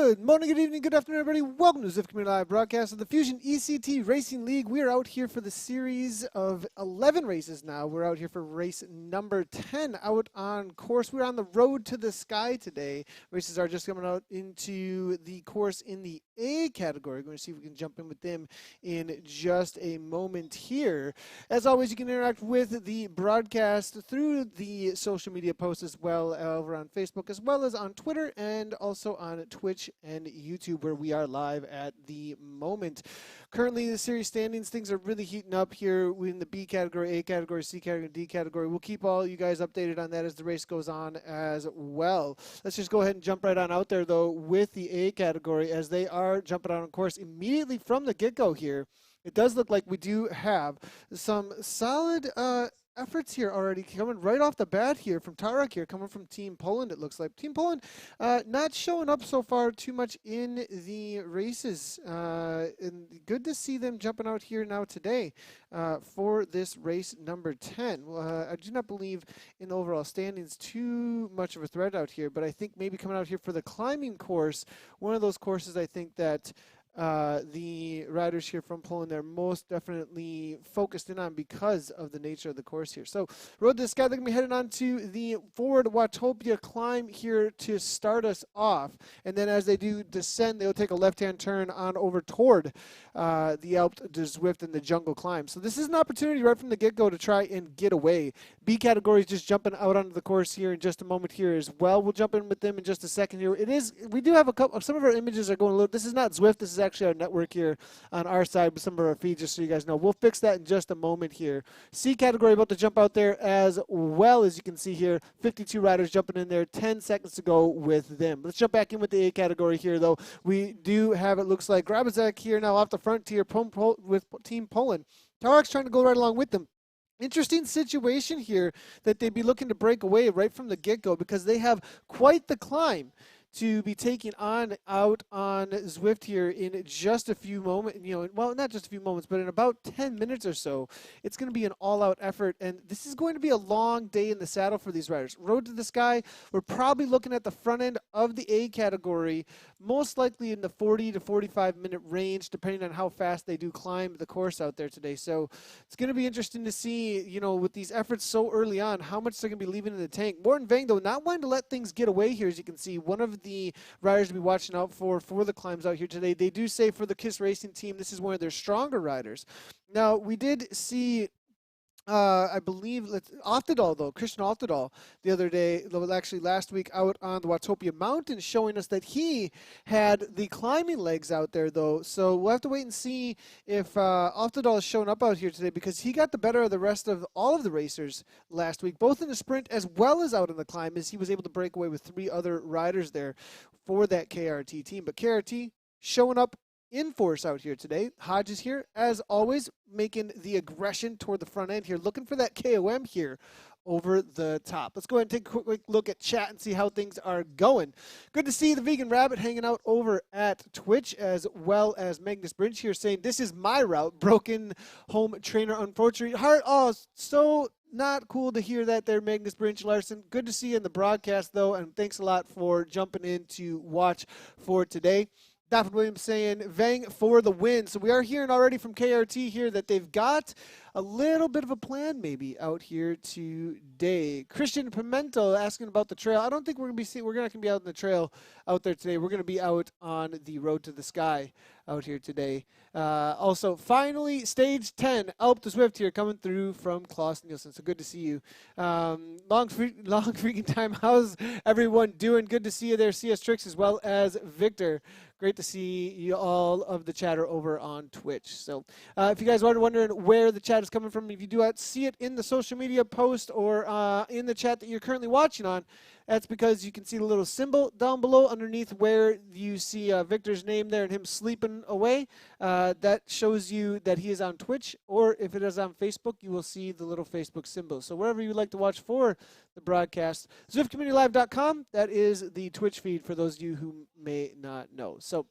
Good morning, good evening, good afternoon, everybody. Welcome to Zwift Community Live broadcast of the Fusion ECT Racing League. We are out here for the series of 11 races now. We're out here for race number 10 out on course. We're on the road to the sky today. Races are just coming out into the course in the A category. We're going to see if we can jump in with them in just a moment here. As always, you can interact with the broadcast through the social media posts as well over on Facebook, as well as on Twitter and also on Twitch and YouTube, where we are live at the moment. Currently, the series standings, things are really heating up here in the B category, A category, C category, D category. We'll keep all you guys updated on that as the race goes on as well. Let's just go ahead and jump right on out there, though, with the A category, as they are jumping out on course immediately from the get-go here. It does look like we do have some solid efforts here already coming right off the bat here from Tarek here, coming from Team Poland, it looks like. Team Poland not showing up so far too much in the races. And good to see them jumping out here now today for this race number 10. I do not believe in the overall standings too much of a threat out here, but I think maybe coming out here for the climbing course, one of those courses I think that the riders here from Poland are most definitely focused in on because of the nature of the course here. So, road to the sky, they're going to be heading on to the forward Watopia climb here to start us off. And then as they do descend, they'll take a left-hand turn on over toward the Alpe de Zwift and the jungle climb. So this is an opportunity right from the get-go to try and get away. B category is just jumping out onto the course here in just a moment here as well. We'll jump in with them in just a second here. We do have a couple, some of our images are going a little, this is not Zwift, this is actually our network here on our side with some of our feeds, just so you guys know. We'll fix that in just a moment here. C category about to jump out there as well, as you can see here. 52 riders jumping in there, 10 seconds to go with them. Let's jump back in with the A category here, though. We do have, it looks like, Grabazek here now off the frontier with Team Poland. Tarek's trying to go right along with them. Interesting situation here that they'd be looking to break away right from the get-go, because they have quite the climb to be taking on out on Zwift here in just a few moments, well, not just a few moments, but in about 10 minutes or so. It's going to be an all-out effort, and this is going to be a long day in the saddle for these riders. Road to the sky, we're probably looking at the front end of the A category, most likely in the 40 to 45-minute range, depending on how fast they do climb the course out there today. So it's going to be interesting to see, with these efforts so early on, how much they're going to be leaving in the tank. Morten Vang, though, not wanting to let things get away here, as you can see. One of the riders to be watching out for the climbs out here today. They do say for the KISS Racing team, this is one of their stronger riders. Now, we did see I believe Oftedal, though, Christian Oftedal, the other day, actually last week, out on the Watopia Mountain, showing us that he had the climbing legs out there, though. So we'll have to wait and see if Oftedal is showing up out here today, because he got the better of the rest of all of the racers last week, both in the sprint as well as out in the climb, as he was able to break away with 3 other riders there for that KRT team. But KRT showing up in force out here today. Hodge is here, as always, making the aggression toward the front end here, looking for that KOM here over the top. Let's go ahead and take a quick look at chat and see how things are going. Good to see the Vegan Rabbit hanging out over at Twitch, as well as Magnus Brinch here saying, this is my route, broken home trainer, unfortunately. So not cool to hear that there, Magnus Brinch Larson. Good to see you in the broadcast, though, and thanks a lot for jumping in to watch for today. David Williams saying, Vang for the win. So we are hearing already from KRT here that they've got a little bit of a plan maybe out here today. Christian Pimento asking about the trail. I don't think we're not going to be out on the trail out there today. We're going to be out on the road to the sky out here today. Also, finally, stage 10, Alpe de Zwift here coming through from Klaus Nielsen. So good to see you. Long freaking time. How's everyone doing? Good to see you there, CS Tricks, as well as Victor. Great to see you all of the chatter over on Twitch. So if you guys are wondering where the chat is coming from, if you do see it in the social media post or in the chat that you're currently watching on, that's because you can see the little symbol down below underneath where you see Victor's name there and him sleeping away. That shows you that he is on Twitch, or if it is on Facebook, you will see the little Facebook symbol. So wherever you like to watch for the broadcast, ZwiftCommunityLive.com, that is the Twitch feed for those of you who may not know. So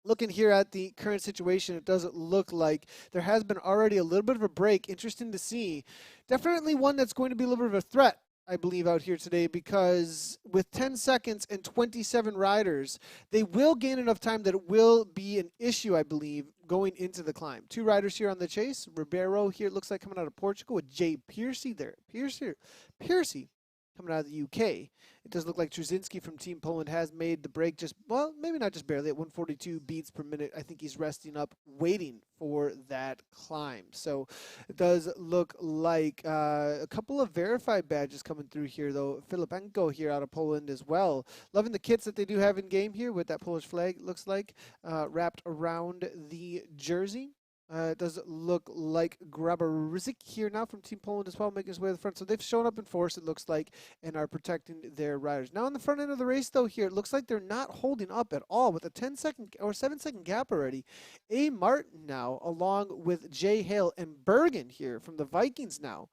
looking here at the current situation, it doesn't look like there has been already a little bit of a break. Interesting to see. Definitely one that's going to be a little bit of a threat I believe, out here today, because with 10 seconds and 27 riders, they will gain enough time that it will be an issue, I believe, going into the climb. 2 riders here on the chase. Ribeiro here, it looks like, coming out of Portugal, with Jay Piercy there. Piercy coming out of the UK. It does look like Trzynski from Team Poland has made the break, just, well, maybe not just barely, at 142 beats per minute. I think he's resting up, waiting for that climb. So it does look like a couple of verified badges coming through here, though. Filipenko here out of Poland as well. Loving the kits that they do have in game here with that Polish flag, looks like, wrapped around the jersey. It does look like Grabarczyk here now from Team Poland as well, making his way to the front. So they've shown up in force, it looks like, and are protecting their riders. Now on the front end of the race, though, here, it looks like they're not holding up at all with a 10-second or 7-second gap already. A. Martin now, along with Jay Hale and Bergen here from the Vikings now,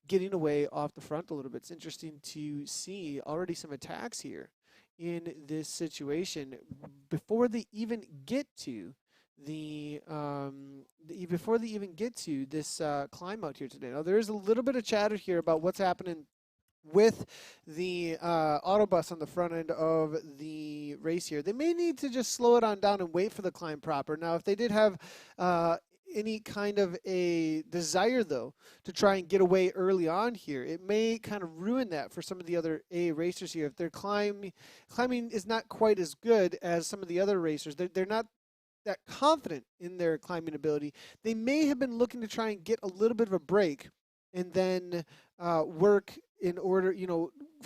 getting away off the front a little bit. It's interesting to see already some attacks here in this situation before they even get to before they even get to this climb out here today. Now there is a little bit of chatter here about what's happening with the autobus on the front end of the race here. They may need to just slow it on down and wait for the climb proper. Now if they did have any kind of a desire, though, to try and get away early on here, it may kind of ruin that for some of the other A racers here. If their climbing is not quite as good as some of the other racers, they're not that confident in their climbing ability, they may have been looking to try and get a little bit of a break and then work in order,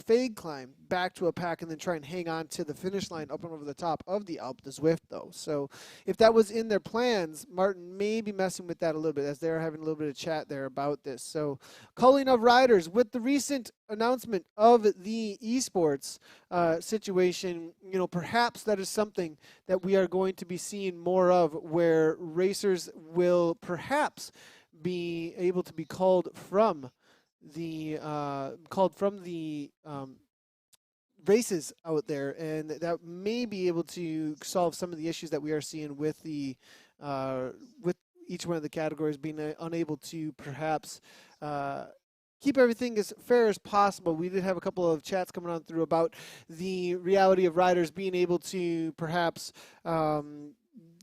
fade climb back to a pack and then try and hang on to the finish line up and over the top of the Alpe d'Huez, though. So if that was in their plans, Martin may be messing with that a little bit, as they're having a little bit of chat there about this. So culling of riders with the recent announcement of the esports situation, perhaps that is something that we are going to be seeing more of, where racers will perhaps be able to be called from the races out there, and that may be able to solve some of the issues that we are seeing with the with each one of the categories being unable to perhaps keep everything as fair as possible. We did have a couple of chats coming on through about the reality of riders being able to perhaps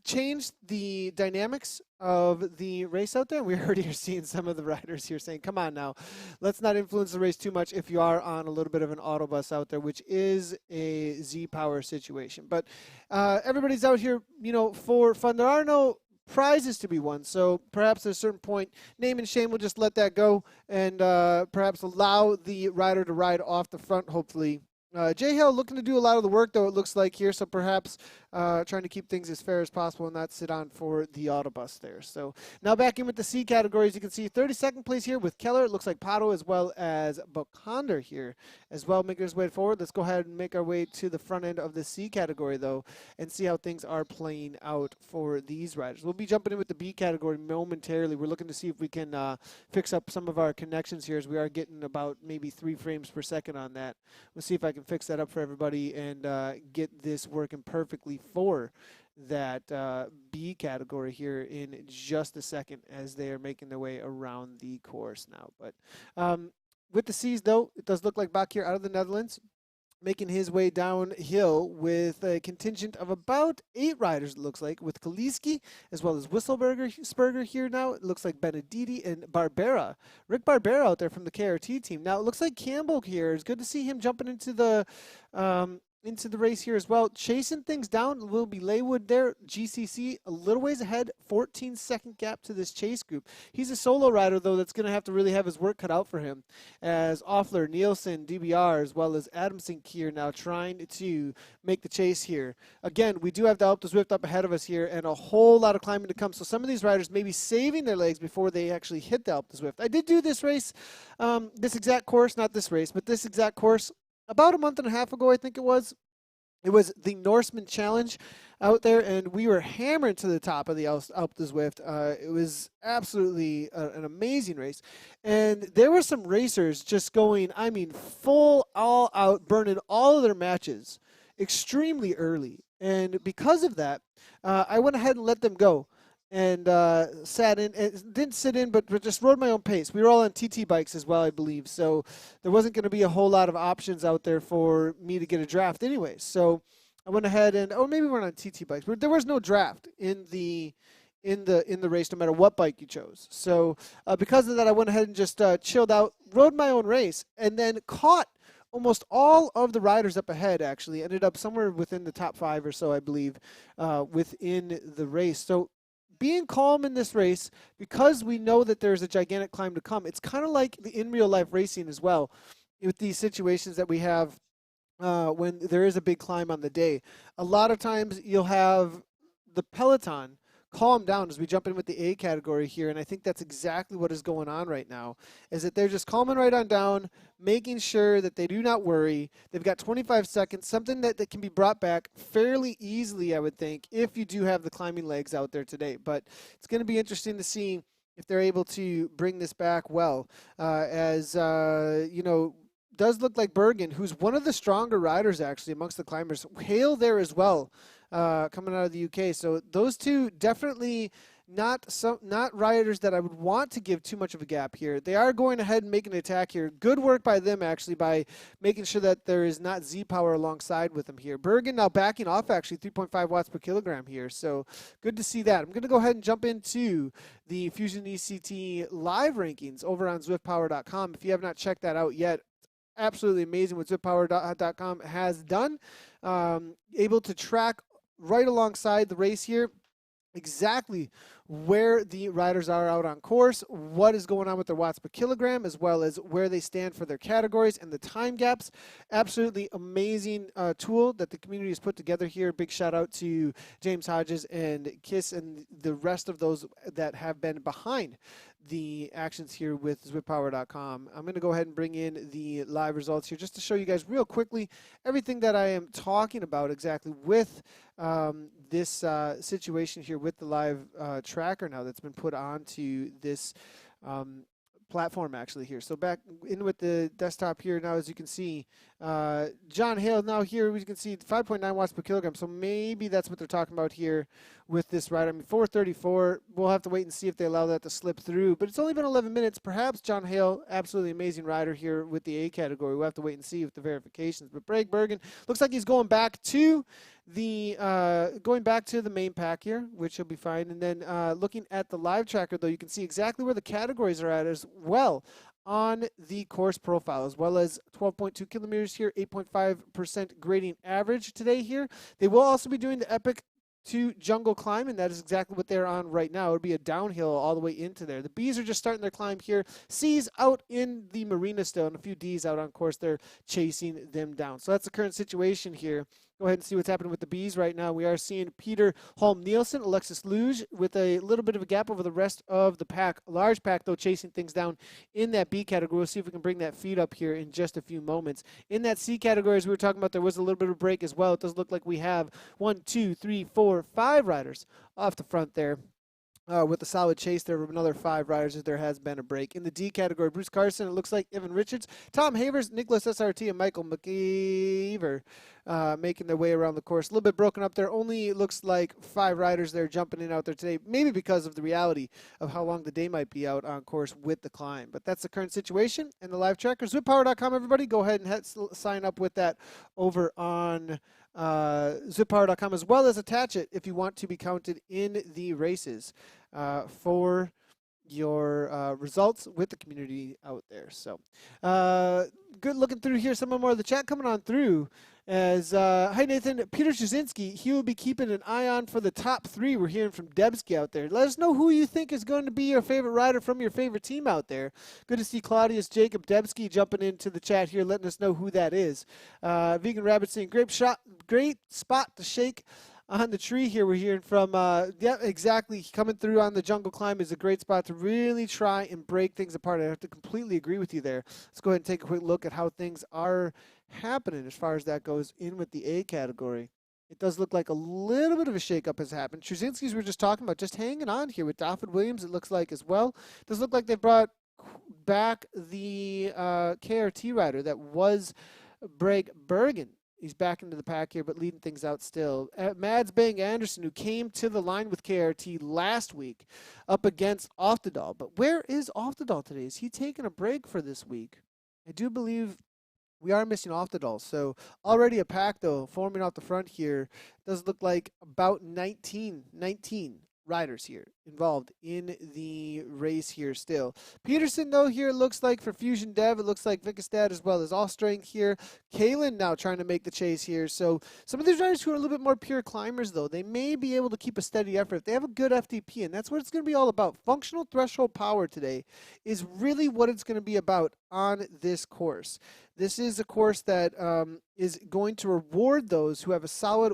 change the dynamics of the race out there. We already are seeing some of the riders here saying, come on now, let's not influence the race too much if you are on a little bit of an autobus out there, which is a Z-Power situation. But everybody's out here, for fun. There are no prizes to be won, so perhaps at a certain point, name and shame will just let that go and perhaps allow the rider to ride off the front, hopefully. Jay Hill looking to do a lot of the work, though, it looks like here, so perhaps trying to keep things as fair as possible and not sit on for the autobus there. So now back in with the C categories. You can see 32nd place here with Keller. It looks like Pato as well as Bokonder here as well, making his way forward. Let's go ahead and make our way to the front end of the C category, though, and see how things are playing out for these riders. We'll be jumping in with the B category momentarily. We're looking to see if we can fix up some of our connections here, as we are getting about maybe 3 frames per second on that. We'll see if I can fix that up for everybody and get this working perfectly for that B category here in just a second, as they are making their way around the course now. But with the C's, though, it does look like Bakir out of the Netherlands, making his way downhill with a contingent of about 8 riders, it looks like, with Kaliski as well as Sperger here now. It looks like Benedetti and Barbera. Rick Barbera out there from the KRT team. Now, it looks like Campbell here. It's good to see him jumping into the race here as well. Chasing things down will be Laywood there. GCC a little ways ahead, 14-second gap to this chase group. He's a solo rider, though, that's going to have to really have his work cut out for him, as Offler, Nielsen, DBR, as well as Adamson here now trying to make the chase here. Again, we do have the Alpe d'Huez up ahead of us here, and a whole lot of climbing to come. So some of these riders may be saving their legs before they actually hit the Alpe d'Huez. I did do this race, this exact course, not this race, but this exact course about a month and a half ago, I think it was. It was the Norseman Challenge out there, and we were hammering to the top of the Alpe d'Huez. It was absolutely an amazing race. And there were some racers just going, full all out, burning all of their matches extremely early. And because of that, I went ahead and let them go. and sat in. Didn't sit in, but just rode my own pace. We were all on TT bikes as well, I believe. So there wasn't going to be a whole lot of options out there for me to get a draft anyway. So I went ahead and, or maybe we're on TT bikes, but there was no draft in the race, no matter what bike you chose. So because of that, I went ahead and just chilled out, rode my own race, and then caught almost all of the riders up ahead. Actually, ended up somewhere within the top 5 or so, I believe, within the race. So being calm in this race, because we know that there's a gigantic climb to come, it's kind of like the in real life racing as well, with these situations that we have when there is a big climb on the day. A lot of times you'll have the peloton calm down as we jump in with the A category here, and I think that's exactly what is going on right now, is that they're just calming right on down, making sure that they do not worry. They've got 25 seconds, something that can be brought back fairly easily, I would think, if you do have the climbing legs out there today. But it's going to be interesting to see if they're able to bring this back well, you know, does look like Bergen, who's one of the stronger riders actually amongst the climbers. Hale there as well, coming out of the UK. So those two definitely not riders that I would want to give too much of a gap here. They are going ahead and making an attack here. Good work by them actually by making sure that there is not Z power alongside with them here. Bergen now backing off actually 3.5 watts per kilogram here. So good to see that. I'm going to go ahead and jump into the Fusion ECT live rankings over on ZwiftPower.com. If you have not checked that out yet, absolutely amazing what ZwiftPower.com has done. Able to track right alongside the race here exactly where the riders are out on course, what is going on with their watts per kilogram, as well as where they stand for their categories and the time gaps. Absolutely amazing tool that the community has put together here. Big shout out to James Hodges and Kiss and the rest of those that have been behind the actions here with ZwiftPower.com. I'm going to go ahead and bring in the live results here just to show you guys real quickly everything that I am talking about exactly with this situation here with the live tracker now that's been put onto this platform actually here. So back in with the desktop here now, as you can see, John Hale now here, we can see 5.9 watts per kilogram. So maybe that's what they're talking about here with this rider. I mean, 434, we'll have to wait and see if they allow that to slip through, but it's only been 11 minutes. Perhaps John Hale, absolutely amazing rider here with the A category. We'll have to wait and see with the verifications, but Bragg Bergen looks like he's going back to the main pack here, which will be fine. And then looking at the live tracker though, you can see exactly where the categories are at as well on the course profile, as well as 12.2 kilometers here, 8.5% grading average today here. They will also be doing the Epic to jungle climb, and that is exactly what they're on right now. It would be a downhill all the way into there. The Bs are just starting their climb here. C's out in the marina still, and a few Ds out on course. They're chasing them down. So that's the current situation here. Go ahead and see what's happening with the Bs right now. We are seeing Peter Holm-Nielsen, Alexis Luge with a little bit of a gap over the rest of the pack. A large pack, though, chasing things down in that B category. We'll see if we can bring that feed up here in just a few moments. In that C category, as we were talking about, there was a little bit of a break as well. It does look like we have 1, 2, 3, 4, 5 riders off the front there. With a solid chase there of another 5 riders as there has been a break. In the D category, Bruce Carson, it looks like Evan Richards, Tom Havers, Nicholas SRT, and Michael McKeever making their way around the course. A little bit broken up there. Only looks like 5 riders there jumping in out there today, maybe because of the reality of how long the day might be out on course with the climb. But that's the current situation. And the live tracker, ZwiftPower.com, everybody. Go ahead and sign up with that over on ZwiftPower.com, as well as attach it if you want to be counted in the races for your results with the community out there. So good looking through here. Some more of the chat coming on through. As hi Nathan, Peter Jasinski, he will be keeping an eye on for the top 3. We're hearing from Debsky out there. Let us know who you think is going to be your favorite rider from your favorite team out there. Good to see Claudius Jacob Debsky jumping into the chat here, letting us know who that is. Vegan Rabbit saying great spot to shake on the tree here. We're hearing from yeah, exactly, coming through on the jungle climb is a great spot to really try and break things apart. I have to completely agree with you there. Let's go ahead and take a quick look at how things are happening as far as that goes in with the A category. It does look like a little bit of a shakeup has happened. Trzynski's we were just talking about, just hanging on here with Dafford Williams, it looks like as well. It does look like they brought back the KRT rider that was Bragg Bergen He's back into the pack here, but leading things out still. Mads Bang Anderson, who came to the line with KRT last week up against Oftedal. But where is Oftedal today? Is he taking a break for this week? I do believe we are missing Oftedal. So already a pack, though, forming off the front here. Does look like about 19 riders here involved in the race here still. Peterson, though, here looks like for Fusion Dev, it looks like Vikastad as well as All Strength here. Kalen now trying to make the chase here. So some of these riders who are a little bit more pure climbers, though, they may be able to keep a steady effort if they have a good FTP, and that's what it's going to be all about. Functional threshold power today is really what it's going to be about on this course. This is a course that is going to reward those who have a solid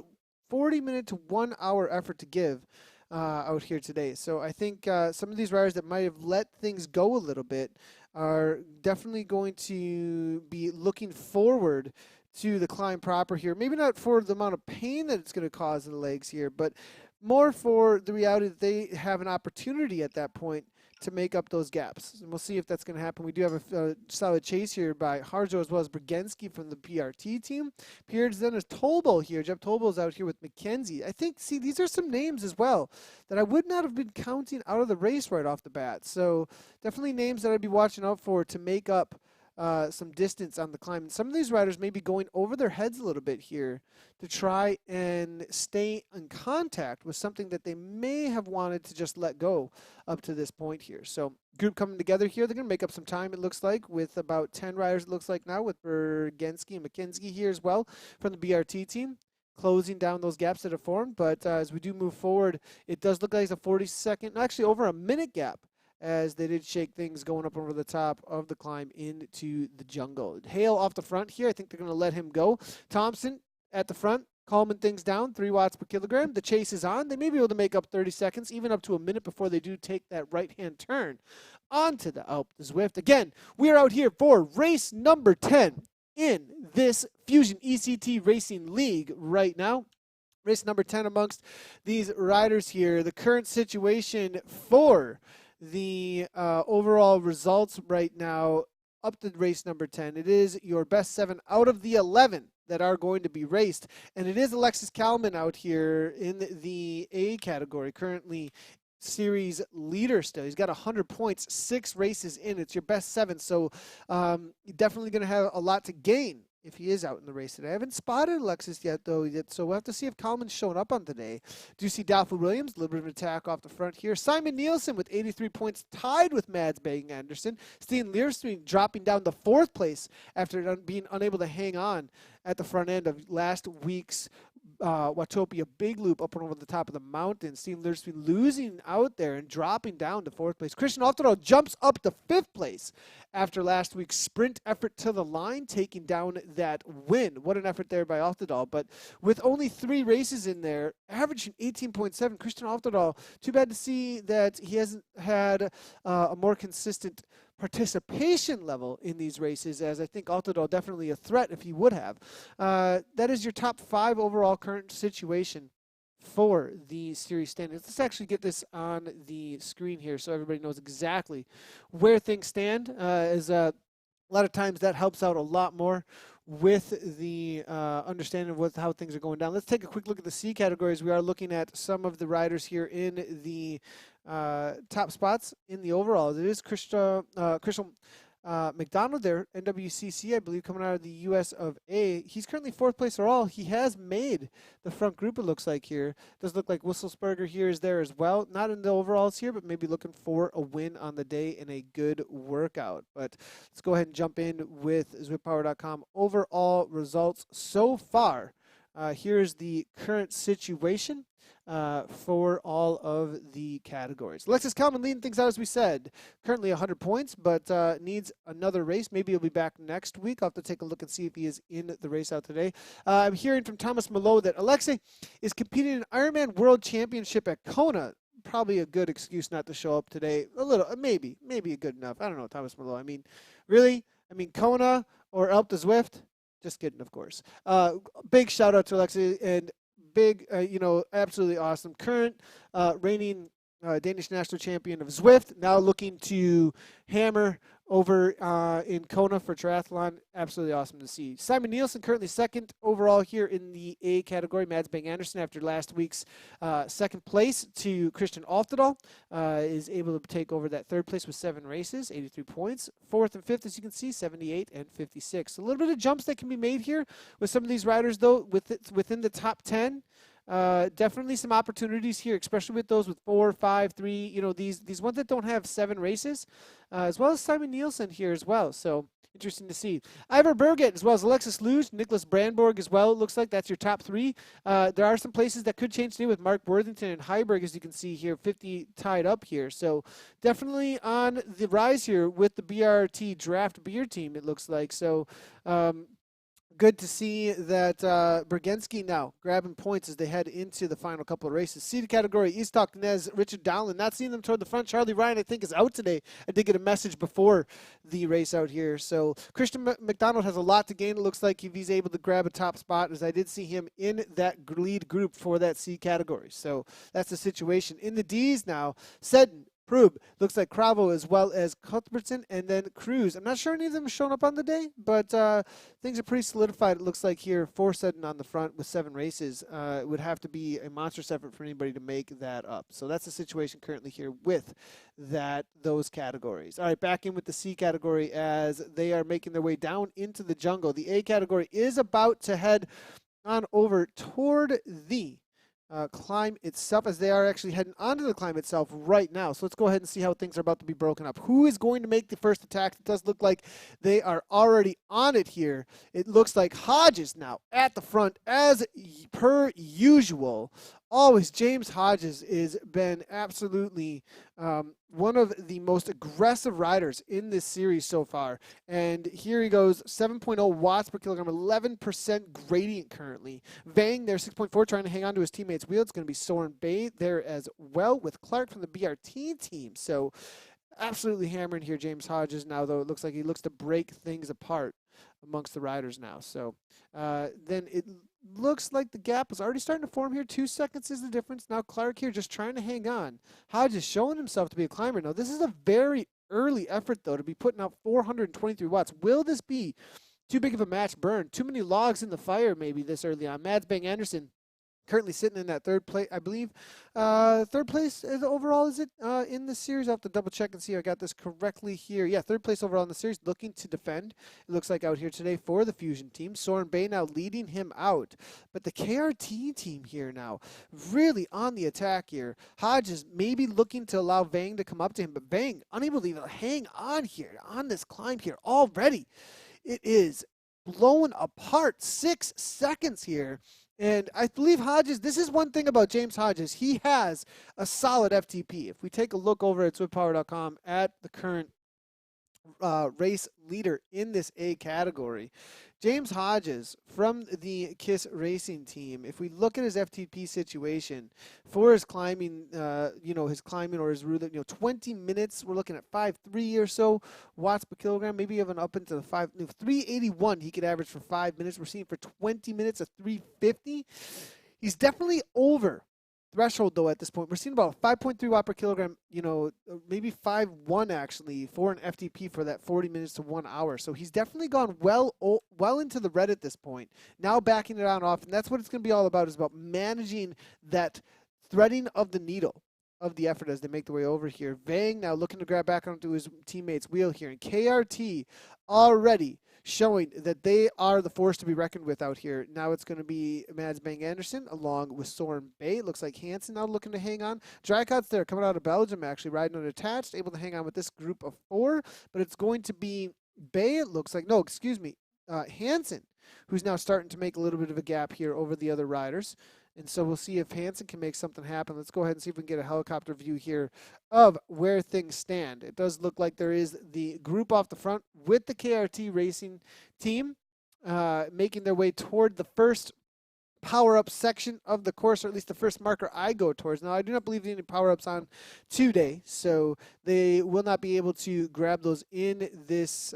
40-minute to 1 hour effort to give out here today. So I think some of these riders that might have let things go a little bit are definitely going to be looking forward to the climb proper here. Maybe not for the amount of pain that it's going to cause in the legs here, but more for the reality that they have an opportunity at that point to make up those gaps. And we'll see if that's going to happen. We do have a solid chase here by Harjo as well as Brzezinski from the PRT team. Pierre's then is Tolbo here. Jeff Tolbo's out here with McKenzie. I think, see, these are some names as well that I would not have been counting out of the race right off the bat. So definitely names that I'd be watching out for to make up some distance on the climb. And some of these riders may be going over their heads a little bit here to try and stay in contact with something that they may have wanted to just let go up to this point here. So group coming together here. They're going to make up some time, it looks like, with about 10 riders, it looks like now, with Brzezinski and McKenzie here as well from the BRT team, closing down those gaps that have formed. But as we do move forward, it does look like it's a 40-second, actually over a minute gap, as they did shake things going up over the top of the climb into the jungle. Hale off the front here. I think they're going to let him go. Thompson at the front, calming things down, 3 watts per kilogram. The chase is on. They may be able to make up 30 seconds, even up to a minute before they do take that right-hand turn onto the Alpe de Zwift. Again, we are out here for race number 10 in this Fusion ECT Racing League right now. Race number 10 amongst these riders here. The current situation for the overall results right now up to race number 10. It is your best 7 out of the 11 that are going to be raced. And it is Alexis Kalman out here in the A category, currently series leader still. He's got 100 points, 6 races in. It's your best 7. So you're definitely going to have a lot to gain if he is out in the race today. I haven't spotted Alexis yet, though, so we'll have to see if Kalman's showing up on today. Do you see Dalfa Williams, a little bit of an attack off the front here. Simon Nielsen with 83 points, tied with Mads Bang Anderson. Steen Leerstein dropping down to 4th place after being unable to hang on at the front end of last week's Watopia big loop up and over the top of the mountain. Steen Leerstein losing out there and dropping down to 4th place. Christian Oftedal jumps up to 5th place after last week's sprint effort to the line, taking down that win. What an effort there by Oftedal. But with only 3 races in there, averaging 18.7, Christian Oftedal, too bad to see that he hasn't had a more consistent participation level in these races, as I think Oftedal definitely a threat if he would have. That is your top 5 overall current situation for the series standings. Let's actually get this on the screen here so everybody knows exactly where things stand, as a lot of times that helps out a lot more with the understanding of how things are going down. Let's take a quick look at the C categories. We are looking at some of the riders here in the top spots in the overall. It is Crystal McDonald there, NWCC, I believe, coming out of the US of A. He's currently 4th place overall. He has made the front group, it looks like here. Does look like Wisselsberger here is there as well. Not in the overalls here, but maybe looking for a win on the day in a good workout. But let's go ahead and jump in with ZwipPower.com overall results so far. Here's the current situation for all of the categories. Alexis Kalman leading things out, as we said. Currently 100 points, but needs another race. Maybe he'll be back next week. I'll have to take a look and see if he is in the race out today. I'm hearing from Thomas Malo that Alexei is competing in Ironman World Championship at Kona. Probably a good excuse not to show up today. A little, maybe good enough. I don't know, Thomas Malo. I mean, really? I mean, Kona or Alpe de Zwift? Just kidding, of course. Big shout out to Alexei, and big, absolutely awesome. Current reigning Danish national champion of Zwift, now looking to hammer over in Kona for triathlon. Absolutely awesome to see. Simon Nielsen currently second overall here in the A category. Mads Bang Andersen, after last week's second place to Christian Altidal, is able to take over that third place with 7 races, 83 points. Fourth and fifth, as you can see, 78 and 56. A little bit of jumps that can be made here with some of these riders, though, within the top 10. Definitely some opportunities here, especially with those with 4, 5, 3, these ones that don't have 7 races, as well as Simon Nielsen here as well. So interesting to see. Ivar Berget, as well as Alexis Luge, Nicholas Brandborg as well. It looks like that's your top 3. There are some places that could change today with Mark Worthington and Heiberg, as you can see here, 50 tied up here. So definitely on the rise here with the BRT draft beer team, it looks like. So good to see that Bergenski now grabbing points as they head into the final couple of races. Seeded category, Istok Nez, Richard Dowland. Not seeing them toward the front. Charlie Ryan, I think, is out today. I did get a message before the race out here. So Christian McDonald has a lot to gain. It looks like if he's able to grab a top spot, as I did see him in that lead group for that C category. So that's the situation. In the Ds now, Seddon, Prube, looks like Cravo as well as Cuthbertson, and then Cruz. I'm not sure any of them have shown up on the day, but things are pretty solidified, it looks like here, for Seddon on the front with 7 races. It would have to be a monstrous effort for anybody to make that up. So that's the situation currently here with those categories. All right, back in with the C category as they are making their way down into the jungle. The A category is about to head on over toward the climb itself, as they are actually heading onto the climb itself right now. So let's go ahead and see how things are about to be broken up. Who is going to make the first attack? It does look like they are already on it here. It looks like Hodges now at the front as per usual. Always, James Hodges has been absolutely one of the most aggressive riders in this series so far. And here he goes, 7.0 watts per kilogram, 11% gradient currently. Vang there, 6.4, trying to hang on to his teammate's wheel. It's going to be Soren Bay there as well with Clark from the BRT team. So absolutely hammering here, James Hodges now, though. It looks like he looks to break things apart amongst the riders now. So then it looks like the gap is already starting to form here. 2 seconds is the difference. Now Clark here just trying to hang on. Hodges showing himself to be a climber. Now this is a very early effort, though, to be putting out 423 watts. Will this be too big of a match burn? Too many logs in the fire maybe this early on. Mads Bang Andersen currently sitting in that third place, I believe. Third place overall, is it, in the series? I'll have to double check and see if I got this correctly here. Yeah, third place overall in the series, looking to defend. It looks like out here today for the Fusion team. Soren Bay now leading him out. But the KRT team here now, really on the attack here. Hodges maybe looking to allow Vang to come up to him, but Vang unable to even hang on here, on this climb here already. It is blown apart. 6 seconds here. And I believe Hodges, this is one thing about James Hodges. He has a solid FTP. If we take a look over at SwiftPower.com at the current race leader in this A category, James Hodges from the KISS Racing team, if we look at his FTP situation for his climbing, his climbing or his route, 20 minutes, we're looking at 5.3 or so watts per kilogram, maybe even up into the 381 he could average for 5 minutes. We're seeing for 20 minutes a 350. He's definitely over threshold, though, at this point. We're seeing about 5.3 watt per kilogram, maybe 5.1 actually for an FTP for that 40 minutes to 1 hour. So he's definitely gone well into the red at this point. Now backing it on off, and that's what it's going to be all about, is about managing that threading of the needle of the effort as they make their way over here. Vang now looking to grab back onto his teammate's wheel here, and KRT already showing that they are the force to be reckoned with out here. Now it's going to be Mads Bang Andersen along with Soren Bay. It looks like Hansen now looking to hang on. Drykot's there, coming out of Belgium, actually riding unattached, able to hang on with this group of 4. But it's going to be Bay, it looks like. No, excuse me, Hansen, who's now starting to make a little bit of a gap here over the other riders. And so we'll see if Hansen can make something happen. Let's go ahead and see if we can get a helicopter view here of where things stand. It does look like there is the group off the front with the KRT Racing team making their way toward the first power-up section of the course, or at least the first marker I go towards. Now, I do not believe there are any power-ups on today, so they will not be able to grab those in this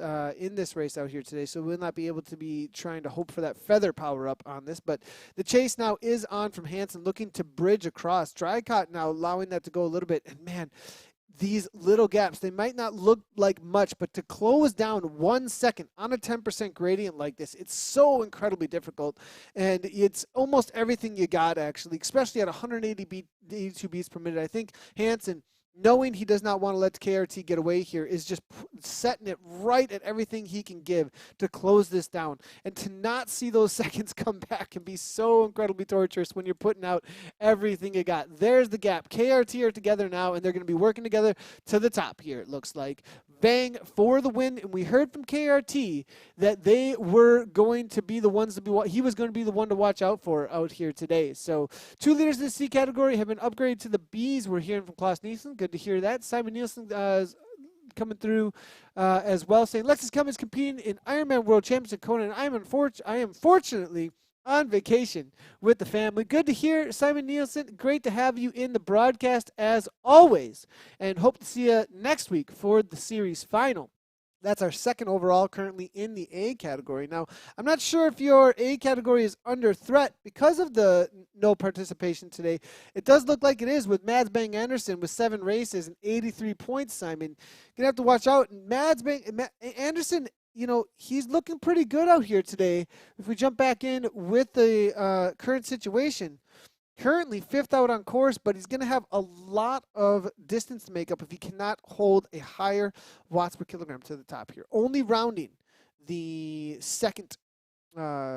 race out here today, so we'll not be able to be trying to hope for that feather power-up on this. But the chase now is on from Hansen, looking to bridge across. Drykot now allowing that to go a little bit, and man, these little gaps. They might not look like much, but to close down 1 second on a 10% gradient like this, it's so incredibly difficult. And it's almost everything you got, actually, especially at 182 beats per minute. I think Hansen, knowing he does not want to let KRT get away here, is just setting it right at everything he can give to close this down. And to not see those seconds come back can be so incredibly torturous when you're putting out everything you got. There's the gap. KRT are together now, and they're going to be working together to the top here, it looks like. Vang for the win, and we heard from KRT that they were going to be the ones to be, he was going to be the one to watch out for out here today. So 2 leaders in the C category have been upgraded to the Bs. We're hearing from Klaus Nielsen. Good to hear that. Simon Nielsen coming through as well, saying Lexus Cummins competing in Ironman World Championship Kona, and I am fortunately on vacation with the family. Good to hear, Simon Nielsen. Great to have you in the broadcast as always, and hope to see you next week for the series final. That's our second overall, currently in the A category. Now, I'm not sure if your A category is under threat because of the no participation today. It does look like it is with Mads Bang Anderson with 7 races and 83 points, Simon. You're going to have to watch out. Mads Bang Anderson, you know, he's looking pretty good out here today. If we jump back in with the current situation, currently 5th out on course, but he's going to have a lot of distance to make up if he cannot hold a higher watts per kilogram to the top here. Only rounding the second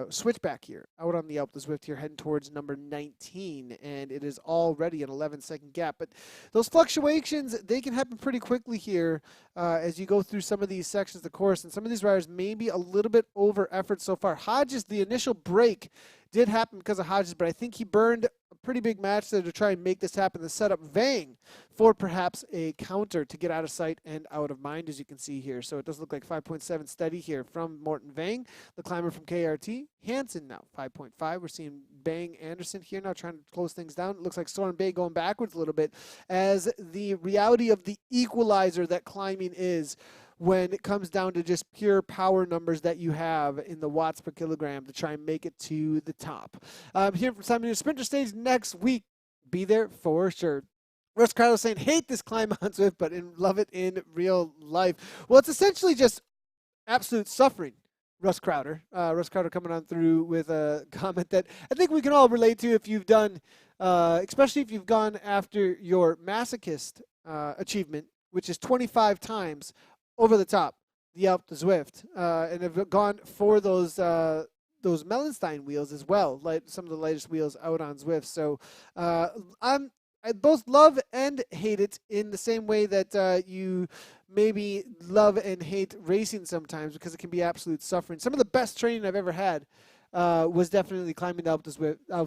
switchback here out on the Alpe d'Huez here, heading towards number 19, and it is already an 11-second gap. But those fluctuations, they can happen pretty quickly here as you go through some of these sections of the course, and some of these riders may be a little bit over effort so far. Hodges, the initial break did happen because of Hodges, but I think he burned a pretty big match there to try and make this happen, to set up Vang for perhaps a counter to get out of sight and out of mind, as you can see here. So it does look like 5.7 steady here from Morten Vang, the climber from KRT. Hansen now 5.5. We're seeing Bang Anderson here now trying to close things down. It looks like Soren Bay going backwards a little bit, as the reality of the equalizer that climbing is when it comes down to just pure power numbers that you have in the watts per kilogram to try and make it to the top. Here from Simon, Sprinter Stage next week. Be there for sure. Russ Crowder saying, hate this climb on Zwift, but love it in real life. Well, it's essentially just absolute suffering, Russ Crowder. Russ Crowder coming on through with a comment that I think we can all relate to if you've done, especially if you've gone after your masochist achievement, which is 25 times over the top, the Alpe d'Huez, and have gone for those Mellenstein wheels as well, like some of the latest wheels out on Zwift. So I both love and hate it in the same way that you maybe love and hate racing sometimes, because it can be absolute suffering. Some of the best training I've ever had was definitely climbing the Alpe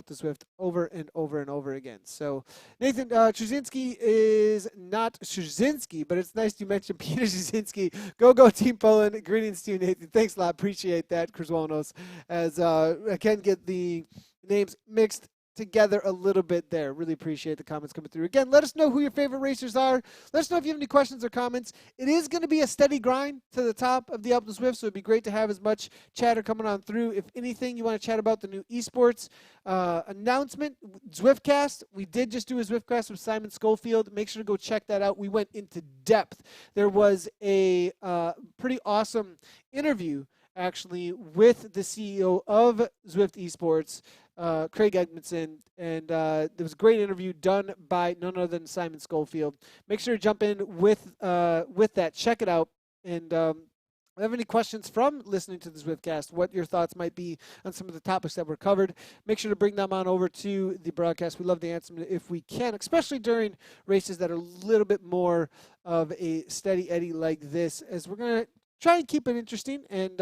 d'Huez over and over and over again. So Nathan Trzynski is not Trzynski, but it's nice you mentioned Peter Trzynski. Go Team Poland. Greetings to you, Nathan. Thanks a lot. Appreciate that, Krzywonos, as I can get the names mixed together a little bit there. Really appreciate the comments coming through. Again, let us know who your favorite racers are. Let us know if you have any questions or comments. It is going to be a steady grind to the top of the Alpe d'Huez, so it'd be great to have as much chatter coming on through. If anything, you want to chat about the new esports announcement, Zwiftcast. We did just do a Zwiftcast with Simon Schofield. Make sure to go check that out. We went into depth. There was a pretty awesome interview, actually, with the CEO of Zwift Esports, Craig Edmondson, and there was a great interview done by none other than Simon Schofield. Make sure to jump in with that. Check it out. And if you have any questions from listening to the Zwiftcast, what your thoughts might be on some of the topics that were covered, make sure to bring them on over to the broadcast. We love to answer them if we can, especially during races that are a little bit more of a steady eddy like this, as we're going to try and keep it interesting and,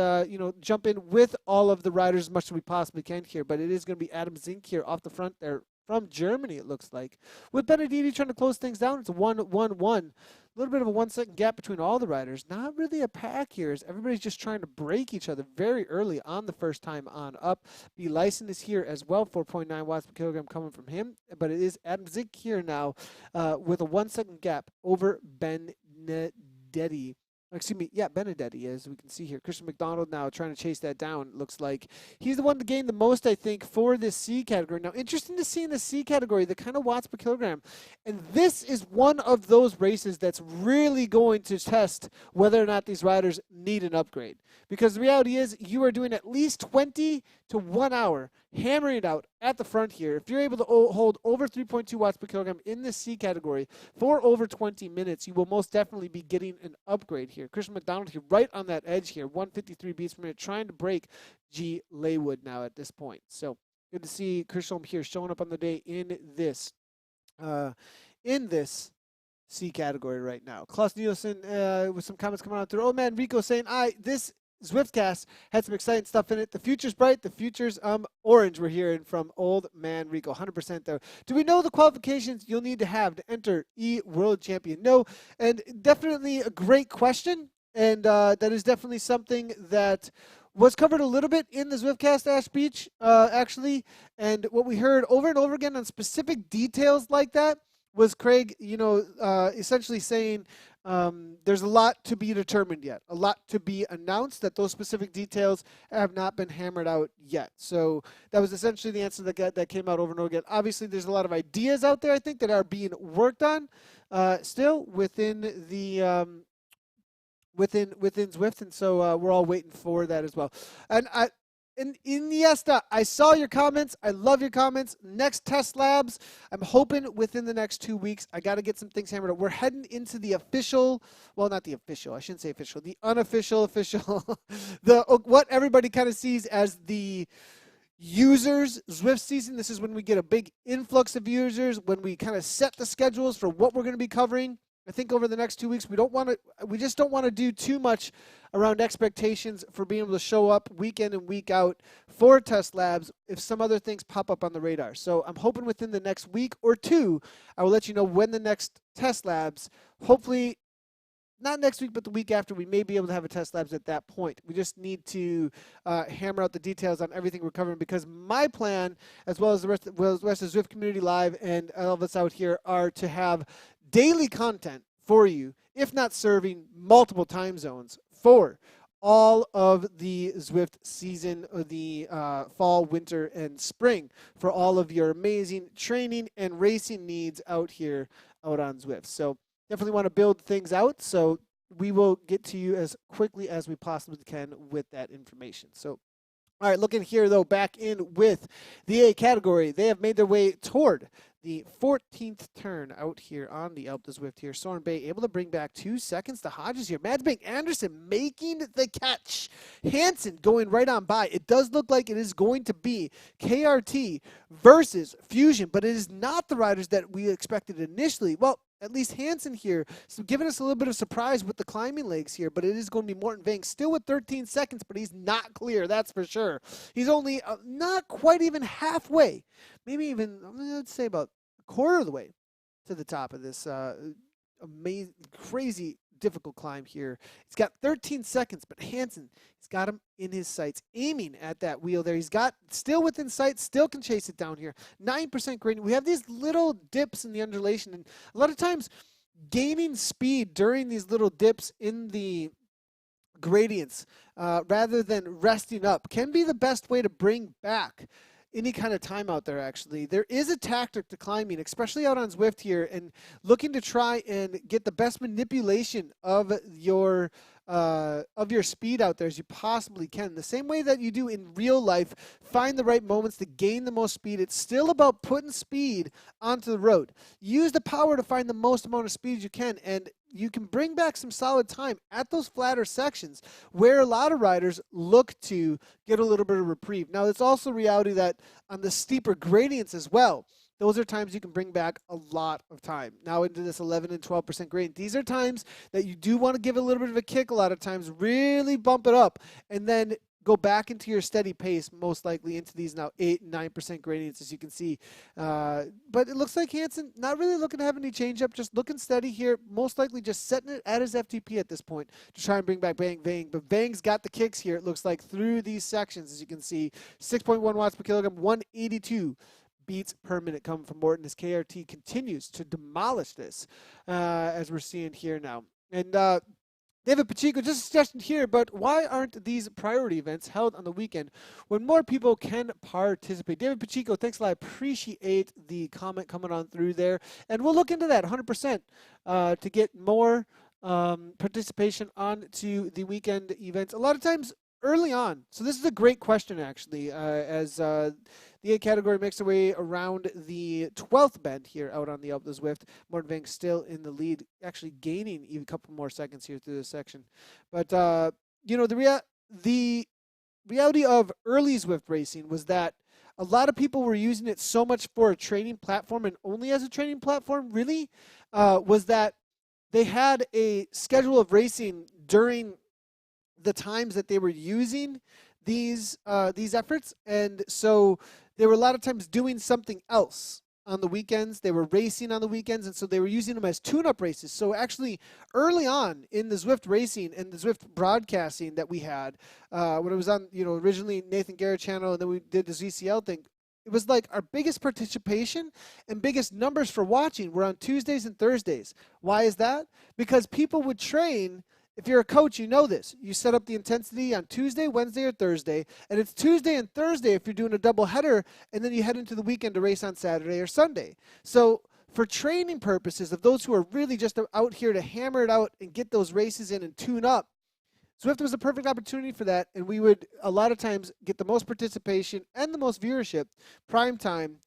jump in with all of the riders as much as we possibly can here. But it is going to be Adam Zink here off the front there from Germany, it looks like. With Benedetti trying to close things down, it's a 1-1-1. A little bit of a 1-second gap between all the riders. Not really a pack here, as everybody's just trying to break each other very early on the first time on up. B. Lyson is here as well, 4.9 watts per kilogram coming from him. But it is Adam Zink here now with a 1-second gap over Benedetti. Excuse me, yeah, Benedetti, as we can see here. Christian McDonald now trying to chase that down. Looks like he's the one to gain the most, I think, for this C category. Now, interesting to see in the C category the kind of watts per kilogram. And this is one of those races that's really going to test whether or not these riders need an upgrade. Because the reality is you are doing at least 20 to 1 hour hammering it out at the front here. If you're able to hold over 3.2 watts per kilogram in this C category for over 20 minutes, you will most definitely be getting an upgrade here. Christian McDonald here right on that edge here, 153 beats per minute, trying to break G. Laywood now at this point. So good to see Christian here showing up on the day in this C category right now. Klaus Nielsen with some comments coming out through. Oh man, Rico saying, this Zwiftcast had some exciting stuff in it. The future's bright. The future's orange. We're hearing from old man Rico. 100% there. Do we know the qualifications you'll need to have to enter World Champion? No, and definitely a great question. And that is definitely something that was covered a little bit in the Zwiftcast Ash Beach, actually. And what we heard over and over again on specific details like that was Craig, essentially saying there's a lot to be determined yet, a lot to be announced, that those specific details have not been hammered out yet. So that was essentially the answer that came out over and over again. Obviously, there's a lot of ideas out there, I think, that are being worked on still within the within Zwift, and so we're all waiting for that as well. And Iniesta, I saw your comments. I love your comments. Next test labs, I'm hoping within the next 2 weeks. I got to get some things hammered out. We're heading into the official, well, not the official, I shouldn't say official, the unofficial official, what everybody kind of sees as the users Zwift season. This is when we get a big influx of users, when we kind of set the schedules for what we're going to be covering. I think over the next 2 weeks, we just don't want to do too much around expectations for being able to show up week in and week out for test labs if some other things pop up on the radar. So I'm hoping within the next week or two, I will let you know when the next test labs, hopefully not next week, but the week after, we may be able to have a test labs at that point. We just need to hammer out the details on everything we're covering, because my plan, as well as the rest of Zwift Community Live and all of us out here, are to have daily content for you, if not serving multiple time zones for all of the Zwift season, the fall, winter, and spring, for all of your amazing training and racing needs out here out on Zwift. So definitely want to build things out, so we will get to you as quickly as we possibly can with that information. So, all right, looking here, though, back in with the A category. They have made their way toward the 14th turn out here on the Alpe Zwift here. Soren Bay able to bring back 2 seconds to Hodges here. Madsbank Anderson making the catch. Hansen going right on by. It does look like it is going to be KRT versus Fusion, but it is not the riders that we expected initially. Well, at least Hansen here, so giving us a little bit of surprise with the climbing legs here, but it is going to be Morten Vang still with 13 seconds, but he's not clear, that's for sure. He's only not quite even halfway, maybe even, let's say about a quarter of the way to the top of this amazing, crazy, difficult climb here. He's got 13 seconds, but Hansen, he's got him in his sights, aiming at that wheel there. He's got still within sight, still can chase it down here. 9% gradient. We have these little dips in the undulation, and a lot of times gaining speed during these little dips in the gradients rather than resting up can be the best way to bring back any kind of time out there. Actually, there is a tactic to climbing, especially out on Zwift here, and looking to try and get the best manipulation of your speed out there as you possibly can. The same way that you do in real life, find the right moments to gain the most speed. It's still about putting speed onto the road. Use the power to find the most amount of speed you can, and you can bring back some solid time at those flatter sections where a lot of riders look to get a little bit of reprieve. Now, it's also reality that on the steeper gradients as well, those are times you can bring back a lot of time. Now into this 11 and 12% gradient. These are times that you do want to give a little bit of a kick a lot of times, really bump it up, and then go back into your steady pace, most likely into these now 8 and 9% gradients, as you can see. But it looks like Hansen not really looking to have any change up, just looking steady here, most likely just setting it at his FTP at this point to try and bring back Vang. But Vang's got the kicks here, it looks like, through these sections, as you can see. 6.1 watts per kilogram, 182 beats per minute coming from Morten. His KRT continues to demolish this, as we're seeing here now. And David Pacheco, just a suggestion here, but why aren't these priority events held on the weekend when more people can participate? David Pacheco, thanks a lot. I appreciate the comment coming on through there. And we'll look into that 100% to get more participation onto the weekend events. A lot of times early on. So this is a great question, actually, as the A category makes their way around the 12th bend here out on the Alpe d'Huez. Morten Vink still in the lead, actually gaining even a couple more seconds here through this section. But, the reality of early Zwift racing was that a lot of people were using it so much for a training platform and only as a training platform, really, was that they had a schedule of racing during the times that they were using these efforts, and so they were a lot of times doing something else on the weekends. They were racing on the weekends, and so they were using them as tune-up races. So actually, early on in the Zwift racing and the Zwift broadcasting that we had, when it was on, originally Nathan Garrett channel, and then we did the ZCL thing, it was like our biggest participation and biggest numbers for watching were on Tuesdays and Thursdays. Why is that? Because people would train. If you're a coach, you know this. You set up the intensity on Tuesday, Wednesday, or Thursday, and it's Tuesday and Thursday if you're doing a double header, and then you head into the weekend to race on Saturday or Sunday. So for training purposes of those who are really just out here to hammer it out and get those races in and tune up, Zwift was a perfect opportunity for that, and we would a lot of times get the most participation and the most viewership prime time,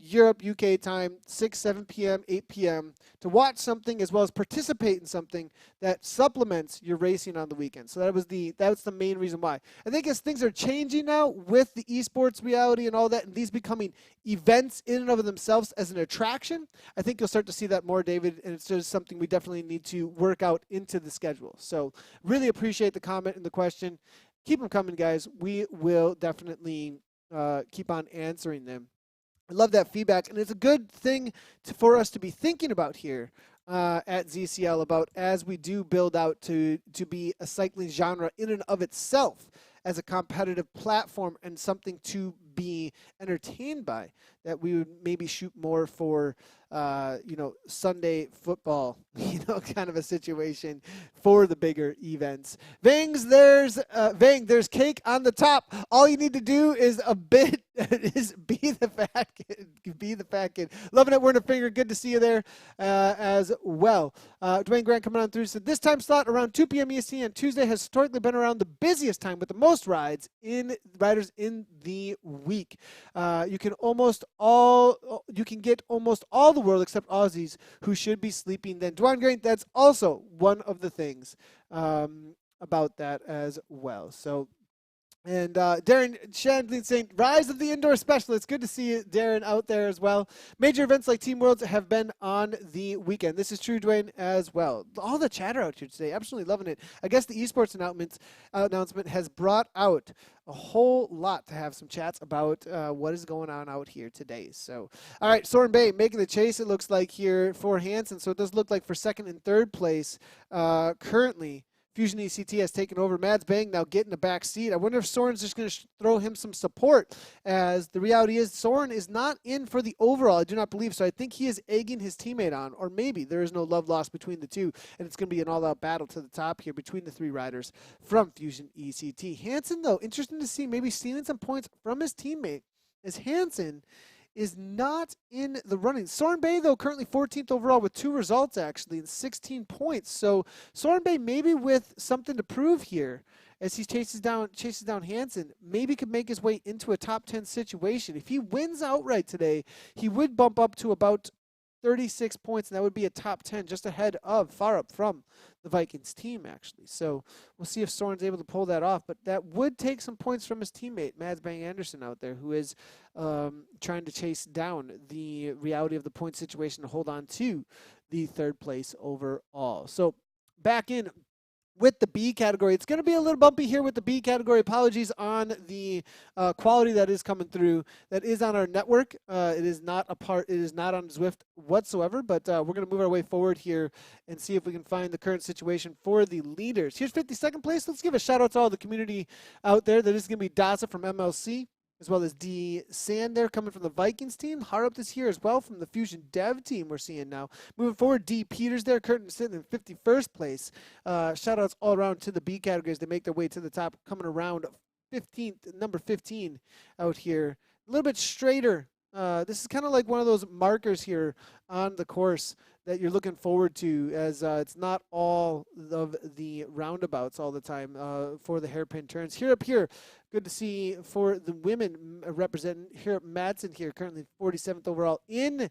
Europe, UK time, 6, 7 p.m., 8 p.m., to watch something as well as participate in something that supplements your racing on the weekend. So that's the main reason why. I think as things are changing now with the esports reality and all that, and these becoming events in and of themselves as an attraction, I think you'll start to see that more, David, and it's just something we definitely need to work out into the schedule. So really appreciate the comment and the question. Keep them coming, guys. We will definitely keep on answering them. I love that feedback, and it's a good thing for us to be thinking about here at ZCL about as we do build out to be a cycling genre in and of itself as a competitive platform and something to be entertained by, that we would maybe shoot more for, Sunday football, kind of a situation for the bigger events. Vangs, there's cake on the top. All you need to do is be the fat kid. Loving it, wearing a finger. Good to see you there as well. Dwayne Grant coming on through said this time slot around 2 p.m. EST on Tuesday has historically been around the busiest time with the most riders in the week. You can get almost all the world except Aussies who should be sleeping then. Dwayne Grant, that's also one of the things about that as well. So. And Darren Shandling saying, rise of the indoor specialist. Good to see you, Darren, out there as well. Major events like Team Worlds have been on the weekend. This is true, Dwayne, as well. All the chatter out here today, absolutely loving it. I guess the esports announcement has brought out a whole lot to have some chats about what is going on out here today. So, all right, Soren Bay making the chase, it looks like, here for Hansen. So it does look like for second and third place currently. Fusion ECT has taken over. Mads Bang now getting the back seat. I wonder if Soren's just going to throw him some support, as the reality is Soren is not in for the overall. I do not believe so. I think he is egging his teammate on, or maybe there is no love lost between the two, and it's going to be an all-out battle to the top here between the three riders from Fusion ECT. Hansen, though, interesting to see maybe stealing some points from his teammate, as Hansen is not in the running. Soren Bay, though, currently 14th overall with 2 results, actually, and 16 points. So Soren Bay maybe with something to prove here as he chases down Hansen, maybe could make his way into a top 10 situation. If he wins outright today, he would bump up to about 36 points, and that would be a top 10, just far up from the Vikings team, actually. So we'll see if Soren's able to pull that off, but that would take some points from his teammate, Mads Bang Anderson, out there, who is trying to chase down the reality of the point situation to hold on to the third place overall. So back in with the B category. It's going to be a little bumpy here with the B category. Apologies on the quality that is coming through. That is on our network. It is not on Zwift whatsoever, but we're going to move our way forward here and see if we can find the current situation for the leaders. Here's 52nd place. Let's give a shout out to all the community out there. That is going to be Daza from MLC. as well as D. Sand there coming from the Vikings team. Harup is here as well from the Fusion Dev team we're seeing now. Moving forward, D. Peters there, currently sitting in 51st place. Shout outs all around to the B categories. They make their way to the top, coming around 15th, number 15 out here. A little bit straighter. This is kind of like one of those markers here on the course that you're looking forward to, as it's not all of the roundabouts all the time for the hairpin turns. Here up here, good to see for the women representing here at Madsen here, currently 47th overall in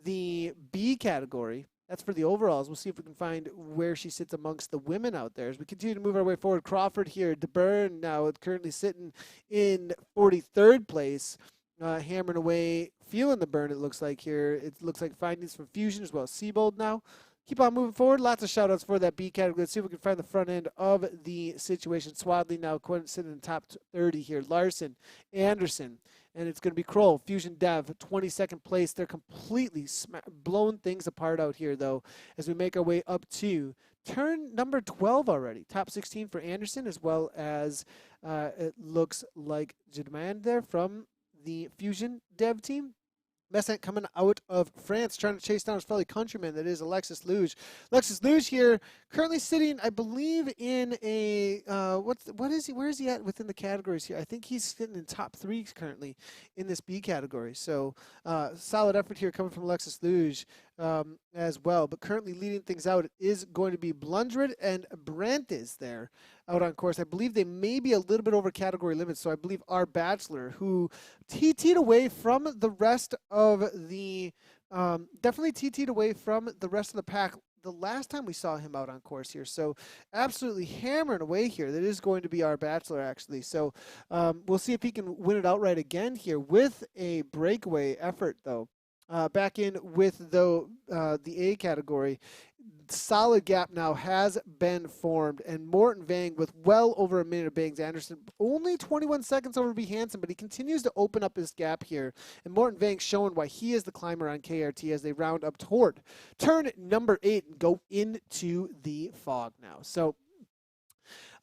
the B category. That's for the overalls. We'll see if we can find where she sits amongst the women out there. As we continue to move our way forward, Crawford here, DeBurn now currently sitting in 43rd place. Hammering away, feeling the burn, it looks like here. It looks like findings from Fusion as well as Seabold now. Keep on moving forward. Lots of shout-outs for that B category. Let's see if we can find the front end of the situation. Swadley now sitting in the top 30 here. Larson, Anderson, and it's going to be Kroll. Fusion Dev, 22nd place. They're completely blowing things apart out here, though, as we make our way up to turn number 12 already. Top 16 for Anderson, as well as it looks like Jadman there from the Fusion Dev team. Messant coming out of France, trying to chase down his fellow countryman, that is Alexis Luge. Alexis Luge here, currently sitting, I believe, in a, what is he, where is he at within the categories here? I think he's sitting in top 3 currently in this B category. So, solid effort here coming from Alexis Luge as well. But currently leading things out is going to be Blundred and Brantis there out on course. I believe they may be a little bit over category limits, so I believe our Bachelor, who TT'd away from the rest of the, definitely TT'd away from the rest of the pack the last time we saw him out on course here. So absolutely hammering away here. That is going to be our Bachelor, actually. So we'll see if he can win it outright again here with a breakaway effort, though. Back in with the A category. Solid gap now has been formed, and Morton Vang with well over a minute of Bangs Anderson, only 21 seconds over B. Hansen, but he continues to open up his gap here, and Morton Vang showing why he is the climber on KRT as they round up toward turn number 8 and go into the fog now. So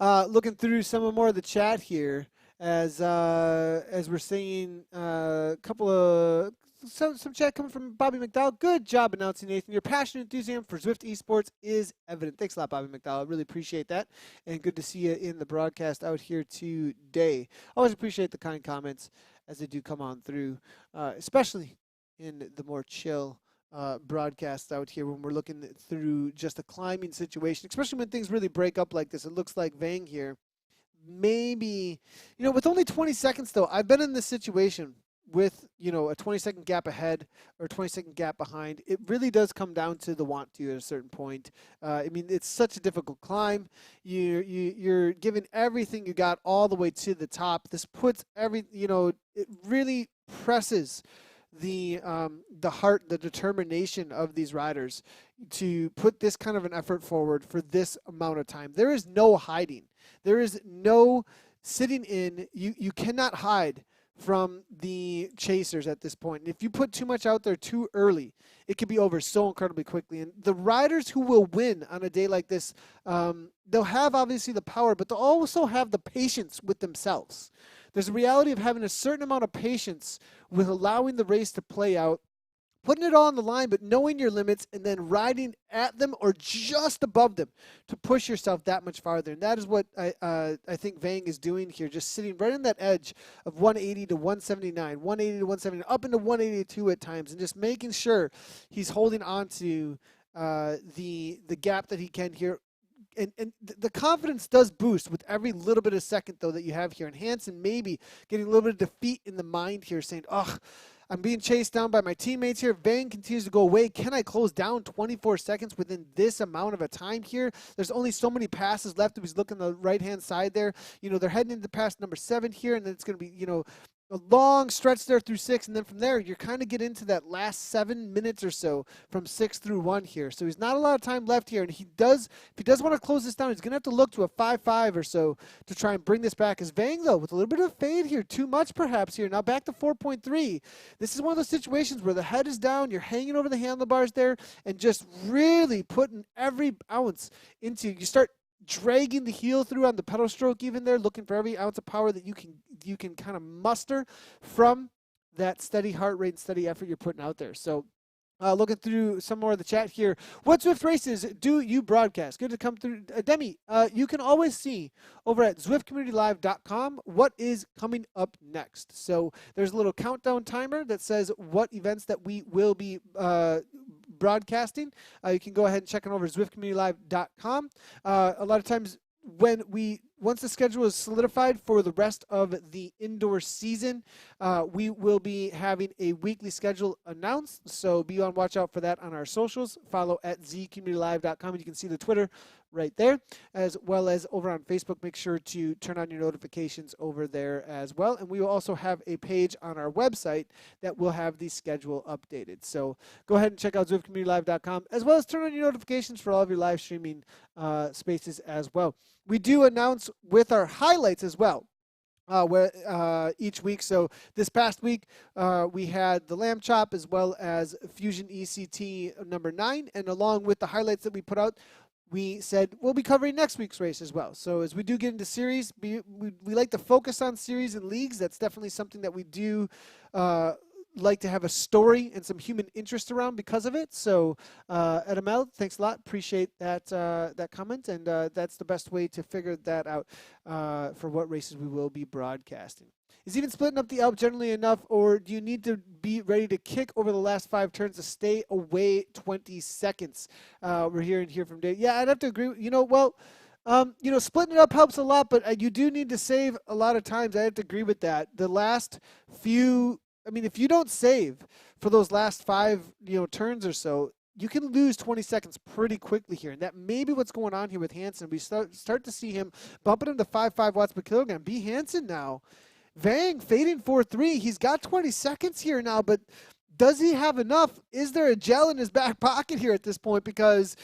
looking through some more of the chat here, as we're seeing a couple of some chat coming from Bobby McDowell. Good job announcing, Nathan. Your passionate enthusiasm for Zwift Esports is evident. Thanks a lot, Bobby McDowell. I really appreciate that. And good to see you in the broadcast out here today. Always appreciate the kind comments as they do come on through, especially in the more chill broadcasts out here when we're looking through just a climbing situation, especially when things really break up like this. It looks like Vang here. Maybe, with only 20 seconds, though, I've been in this situation with, a 20-second gap ahead or a 20-second gap behind. It really does come down to the want to at a certain point. It's such a difficult climb. You're giving everything you got all the way to the top. This puts it really presses the heart, the determination of these riders to put this kind of an effort forward for this amount of time. There is no hiding. There is no sitting in. You cannot hide from the chasers at this point. And if you put too much out there too early, it could be over so incredibly quickly. And the riders who will win on a day like this, they'll have obviously the power, but they'll also have the patience with themselves. There's a reality of having a certain amount of patience with allowing the race to play out, putting it all on the line, but knowing your limits and then riding at them or just above them to push yourself that much farther. And that is what I think Vang is doing here, just sitting right on that edge of 180 to 179, 180 to 179, up into 182 at times, and just making sure he's holding on to the gap that he can here. And the confidence does boost with every little bit of second, though, that you have here. And Hansen maybe getting a little bit of defeat in the mind here, saying, I'm being chased down by my teammates here. Vang continues to go away. Can I close down 24 seconds within this amount of a time here? There's only so many passes left. If he's looking on the right-hand side there, they're heading into pass number 7 here, and then it's going to be, a long stretch there through 6, and then from there, you're kind of get into that last 7 minutes or so from 6 through 1 here. So he's not a lot of time left here, and if he does want to close this down, he's going to have to look to a 5-5 or so to try and bring this back. As Vang, though, with a little bit of fade here, too much perhaps here. Now back to 4.3. This is one of those situations where the head is down, you're hanging over the handlebars there, and just really putting every ounce into, you start dragging the heel through on the pedal stroke even there, looking for every ounce of power that you can kind of muster from that steady heart rate and steady effort you're putting out there. So looking through some more of the chat here. What Zwift races do you broadcast? Good to come through. Demi, you can always see over at ZwiftCommunityLive.com what is coming up next. So there's a little countdown timer that says what events that we will be broadcasting. You can go ahead and check it over at ZwiftCommunityLive.com. A lot of times once the schedule is solidified for the rest of the indoor season, we will be having a weekly schedule announced. So be on watch out for that on our socials. Follow at zcommunitylive.com. You can see the Twitter right there, as well as over on Facebook. Make sure to turn on your notifications over there as well. And we will also have a page on our website that will have the schedule updated. So go ahead and check out ZwiftCommunityLive.com, as well as turn on your notifications for all of your live streaming spaces as well. We do announce with our highlights as well. Each week. So this past week, we had the lamb chop as well as Fusion ECT number 9. And along with the highlights that we put out, we said we'll be covering next week's race as well. So as we do get into series, we like to focus on series and leagues. That's definitely something that we do like to have a story and some human interest around because of it. So Edamel, thanks a lot. Appreciate that that comment, and that's the best way to figure that out for what races we will be broadcasting. Is even splitting up the Alp generally enough, or do you need to be ready to kick over the last 5 turns to stay away 20 seconds? We're hearing here from Dave. Yeah, I'd have to agree. Splitting it up helps a lot, but you do need to save a lot of times. I have to agree with that. The last few, if you don't save for those last 5, turns or so, you can lose 20 seconds pretty quickly here. And that may be what's going on here with Hansen. We start to see him bumping him to 5.5 watts per kilogram. B. Hansen now. Vang fading 4.3. He's got 20 seconds here now, but does he have enough? Is there a gel in his back pocket here at this point? Because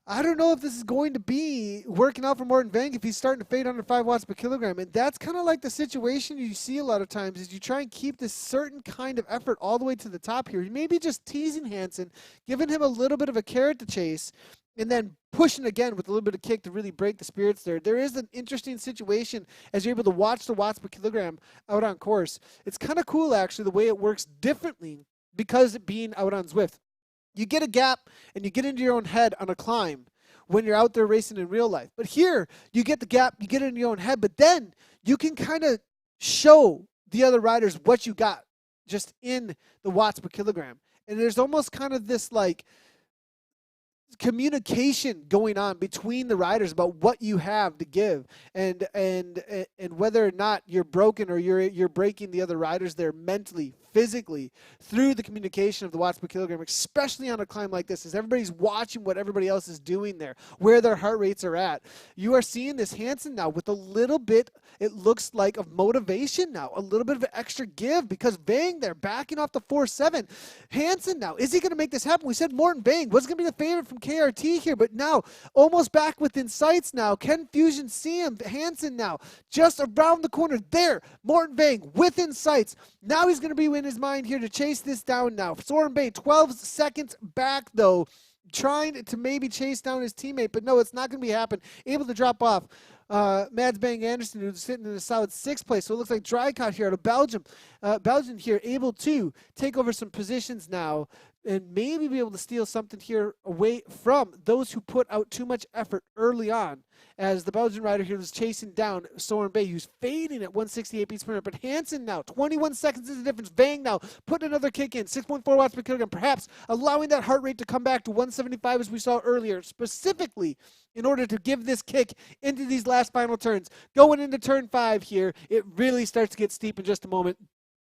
I don't know if this is going to be working out for Morten Vang if he's starting to fade under 5 watts per kilogram. And that's kind of like the situation you see a lot of times is you try and keep this certain kind of effort all the way to the top here. You may be just teasing Hansen, giving him a little bit of a carrot to chase, and then pushing again with a little bit of kick to really break the spirits there. There is an interesting situation as you're able to watch the watts per kilogram out on course. It's kind of cool, actually, the way it works differently because it being out on Zwift. You get a gap and you get into your own head on a climb when you're out there racing in real life. But here, you get the gap, you get it in your own head, but then you can kind of show the other riders what you got just in the watts per kilogram. And there's almost kind of this like communication going on between the riders about what you have to give and whether or not you're broken or you're breaking the other riders there mentally, physically, through the communication of the watts per kilogram, especially on a climb like this, as everybody's watching what everybody else is doing there, where their heart rates are at. You are seeing this Hansen now with a little bit, it looks like, of motivation now, a little bit of an extra give because Vang there backing off the 4.7. Hansen now, is he going to make this happen? We said Morten Vang was going to be the favorite from KRT here, but now almost back within sights now. Can Fusion see him? Hansen now just around the corner there. Morten Vang within sights. Now he's going to be in his mind here to chase this down now. Soren Bay 12 seconds back though, trying to maybe chase down his teammate, but no, it's not going to be happen. Able to drop off. Mads Bang Anderson, who's sitting in a solid 6th place. So it looks like Dreycott here out of Belgium. Belgium here able to take over some positions now and maybe be able to steal something here away from those who put out too much effort early on, as the Belgian rider here was chasing down Soren Bay, who's fading at 168 beats per minute. But Hansen now, 21 seconds is the difference. Vang now putting another kick in, 6.4 watts per kilogram, perhaps allowing that heart rate to come back to 175 as we saw earlier, specifically in order to give this kick into these last final turns. Going into turn 5 here, it really starts to get steep in just a moment.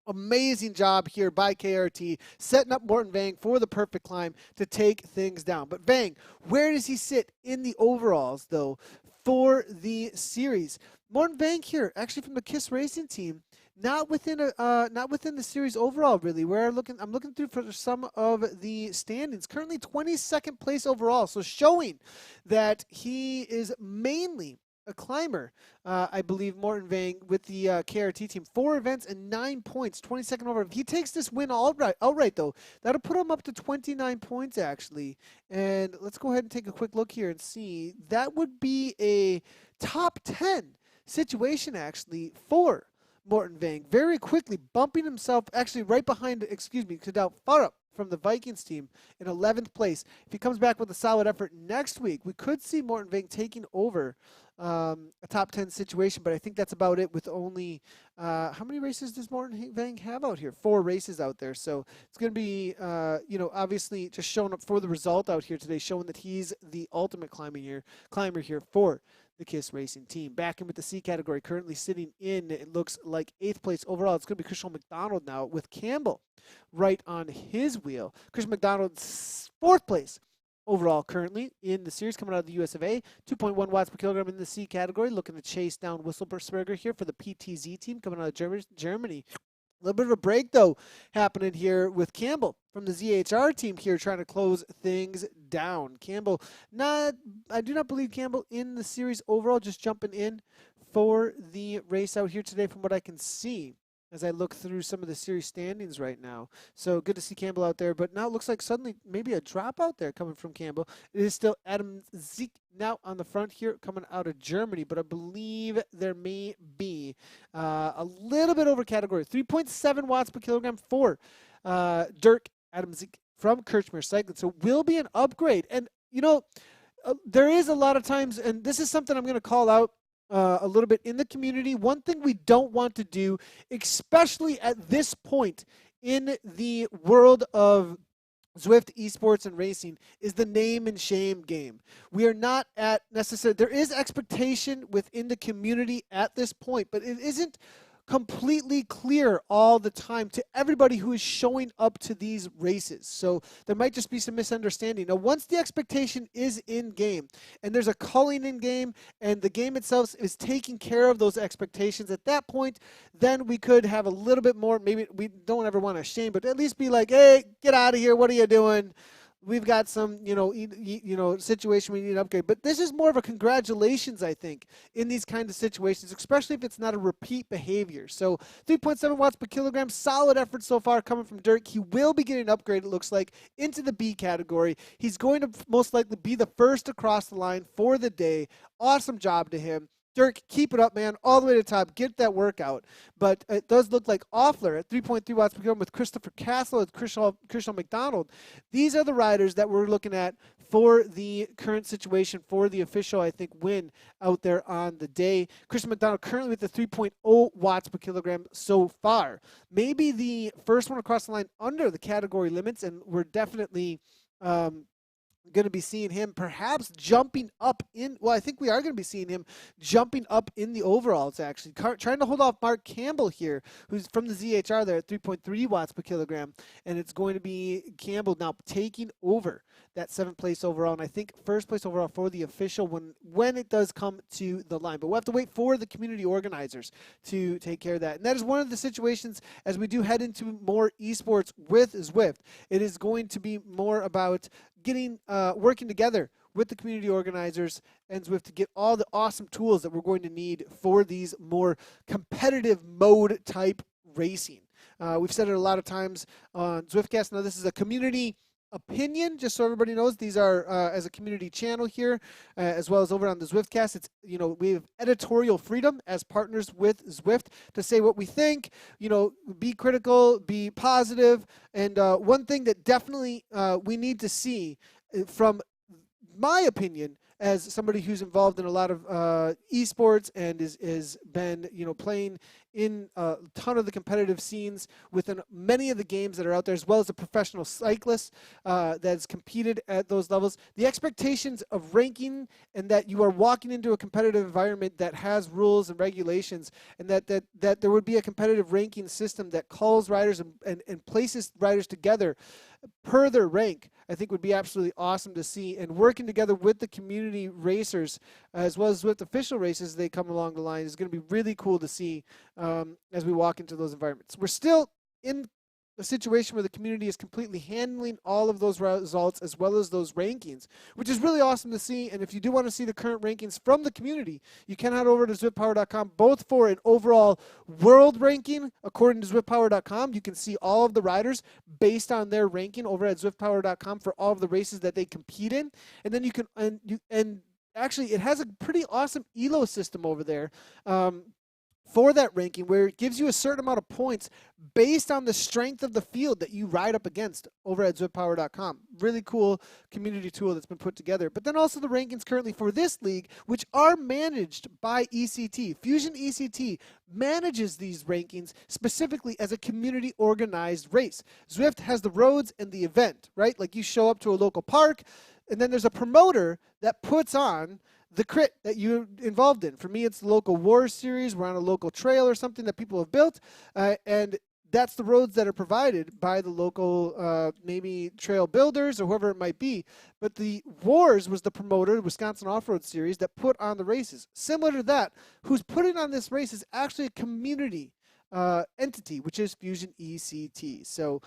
Amazing job here by KRT, setting up Morten Vang for the perfect climb to take things down. But Vang, where does he sit in the overalls, though, for the series? Morten Vang here, actually from the KISS Racing team, not within the series overall, really. I'm looking through for some of the standings. Currently 22nd place overall, so showing that he is mainly a climber, I believe, Morton Vang with the KRT team. 4 events and 9 points, 22nd over. If he takes this win outright though, that'll put him up to 29 points actually. And let's go ahead and take a quick look here and see. That would be a top 10 situation actually for Morton Vang, very quickly bumping himself actually right behind, Kadal Farah from the Vikings team in 11th place. If he comes back with a solid effort next week, we could see Morton Vang taking over a top 10 situation, but I think that's about it with only, how many races does Morton Vang have out here? 4 races out there. So it's going to be, obviously just showing up for the result out here today, showing that he's the ultimate climber here for the KISS Racing team. Back in with the C category, currently sitting in, it looks like 8th place overall. It's going to be Christian McDonald now with Campbell right on his wheel. Christian McDonald's 4th place overall currently in the series, coming out of the US of A. 2.1 watts per kilogram in the C category, looking to chase down Whistlesberger here for the PTZ team coming out of Germany. A little bit of a break, though, happening here with Campbell from the ZHR team here trying to close things down. Campbell, I do not believe Campbell in the series overall, just jumping in for the race out here today from what I can see as I look through some of the series standings right now. So good to see Campbell out there, but now it looks like suddenly maybe a drop out there coming from Campbell. It is still Adam Zeke now on the front here coming out of Germany, but I believe there may be a little bit over category. 3.7 watts per kilogram for Dirk Adam Zeke from Kirchmer Cycling. So will be an upgrade. And, there is a lot of times, and this is something I'm going to call out a little bit in the community. One thing we don't want to do, especially at this point in the world of Zwift esports and racing, is the name and shame game. We are not at necessarily, there is expectation within the community at this point, but it isn't completely clear all the time to everybody who is showing up to these races. So there might just be some misunderstanding. Now, once the expectation is in game and there's a culling in game and the game itself is taking care of those expectations, at that point, then we could have a little bit more, maybe we don't ever want to shame, but at least be like, hey, get out of here. What are you doing? We've got some, situation we need to upgrade. But this is more of a congratulations, I think, in these kind of situations, especially if it's not a repeat behavior. So 3.7 watts per kilogram, solid effort so far coming from Dirk. He will be getting an upgrade, it looks like, into the B category. He's going to most likely be the first across the line for the day. Awesome job to him. Dirk, keep it up, man, all the way to the top. Get that workout. But it does look like Offler at 3.3 watts per kilogram with Christopher Castle and Christian McDonald. These are the riders that we're looking at for the current situation, for the official, I think, win out there on the day. Christian McDonald currently with the 3.0 watts per kilogram so far. Maybe the first one across the line under the category limits, and we're definitely going to be seeing him perhaps jumping up in, I think we are going to be seeing him jumping up in the overalls, actually. Trying to hold off Mark Campbell here, who's from the ZHR there at 3.3 watts per kilogram. And it's going to be Campbell now taking over that 7th place overall. And I think 1st place overall for the official when it does come to the line. But we'll have to wait for the community organizers to take care of that. And that is one of the situations as we do head into more esports with Zwift. It is going to be more about getting working together with the community organizers and Zwift to get all the awesome tools that we're going to need for these more competitive mode type racing. We've said it a lot of times on Zwiftcast. Now this is a community opinion, just so everybody knows. These are as a community channel here, as well as over on the Zwiftcast. It's, we have editorial freedom as partners with Zwift to say what we think, be critical, be positive. And one thing that definitely we need to see from my opinion, as somebody who's involved in a lot of esports and is been playing in a ton of the competitive scenes within many of the games that are out there, as well as a professional cyclist that's competed at those levels, the expectations of ranking and that you are walking into a competitive environment that has rules and regulations, and that there would be a competitive ranking system that calls riders and places riders together per their rank, I think would be absolutely awesome to see. And working together with the community racers as well as with official races as they come along the line is going to be really cool to see as we walk into those environments. We're still in a situation where the community is completely handling all of those results as well as those rankings, which is really awesome to see. And if you do want to see the current rankings from the community, you can head over to zwiftpower.com, both for an overall world ranking according to zwiftpower.com. You can see all of the riders based on their ranking over at zwiftpower.com for all of the races that they compete in. And then you can, and actually it has a pretty awesome ELO system over there. For that ranking, where it gives you a certain amount of points based on the strength of the field that you ride up against over at zwiftpower.com. Really cool community tool that's been put together. But then also the rankings currently for this league, which are managed by ECT. Fusion ECT manages these rankings specifically as a community organized race. Zwift has the roads and the event, right? Like you show up to a local park, and then there's a promoter that puts on the crit that you're involved in. For me, it's the local Wars series. We're on a local trail or something that people have built, and that's the roads that are provided by the local maybe trail builders or whoever it might be. But the Wars was the promoter, the Wisconsin Off-Road Series, that put on the races. Similar to that, who's putting on this race is actually a community entity, which is Fusion ECT. So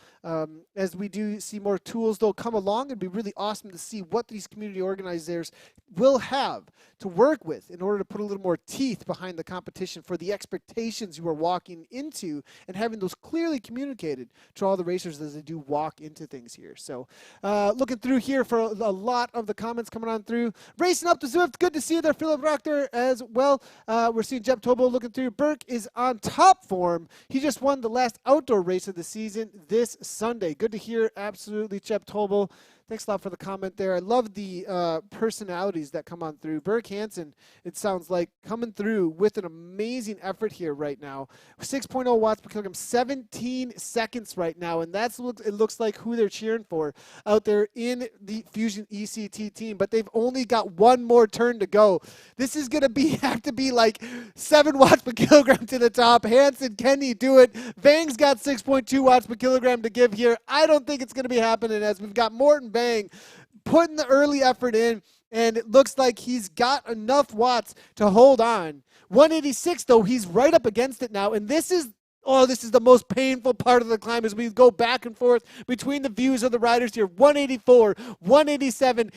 as we do see more tools, they'll come along. It'd be really awesome to see what these community organizers will have to work with in order to put a little more teeth behind the competition for the expectations you are walking into and having those clearly communicated to all the racers as they do walk into things here. So looking through here for a lot of the comments coming on through. Racing up to Zwift, good to see you there, Philip Proctor, as well. We're seeing Jeb Tobo looking through. Burke is on top form. He just won the last outdoor race of the season this Sunday. Good to hear, absolutely, Jeb Tobel. Thanks a lot for the comment there. I love the personalities that come on through. Burke Hansen, it sounds like, coming through with an amazing effort here right now. 6.0 watts per kilogram, 17 seconds right now, and that's it looks like who they're cheering for out there in the Fusion ECT team. But they've only got one more turn to go. This is going to have to be like 7 watts per kilogram to the top. Hansen, can he do it? Vang's got 6.2 watts per kilogram to give here. I don't think it's going to be happening, as we've got Morton Vang putting the early effort in, and it looks like he's got enough watts to hold on. 186, though, he's right up against it now, and this is the most painful part of the climb as we go back and forth between the views of the riders here. 184, 187,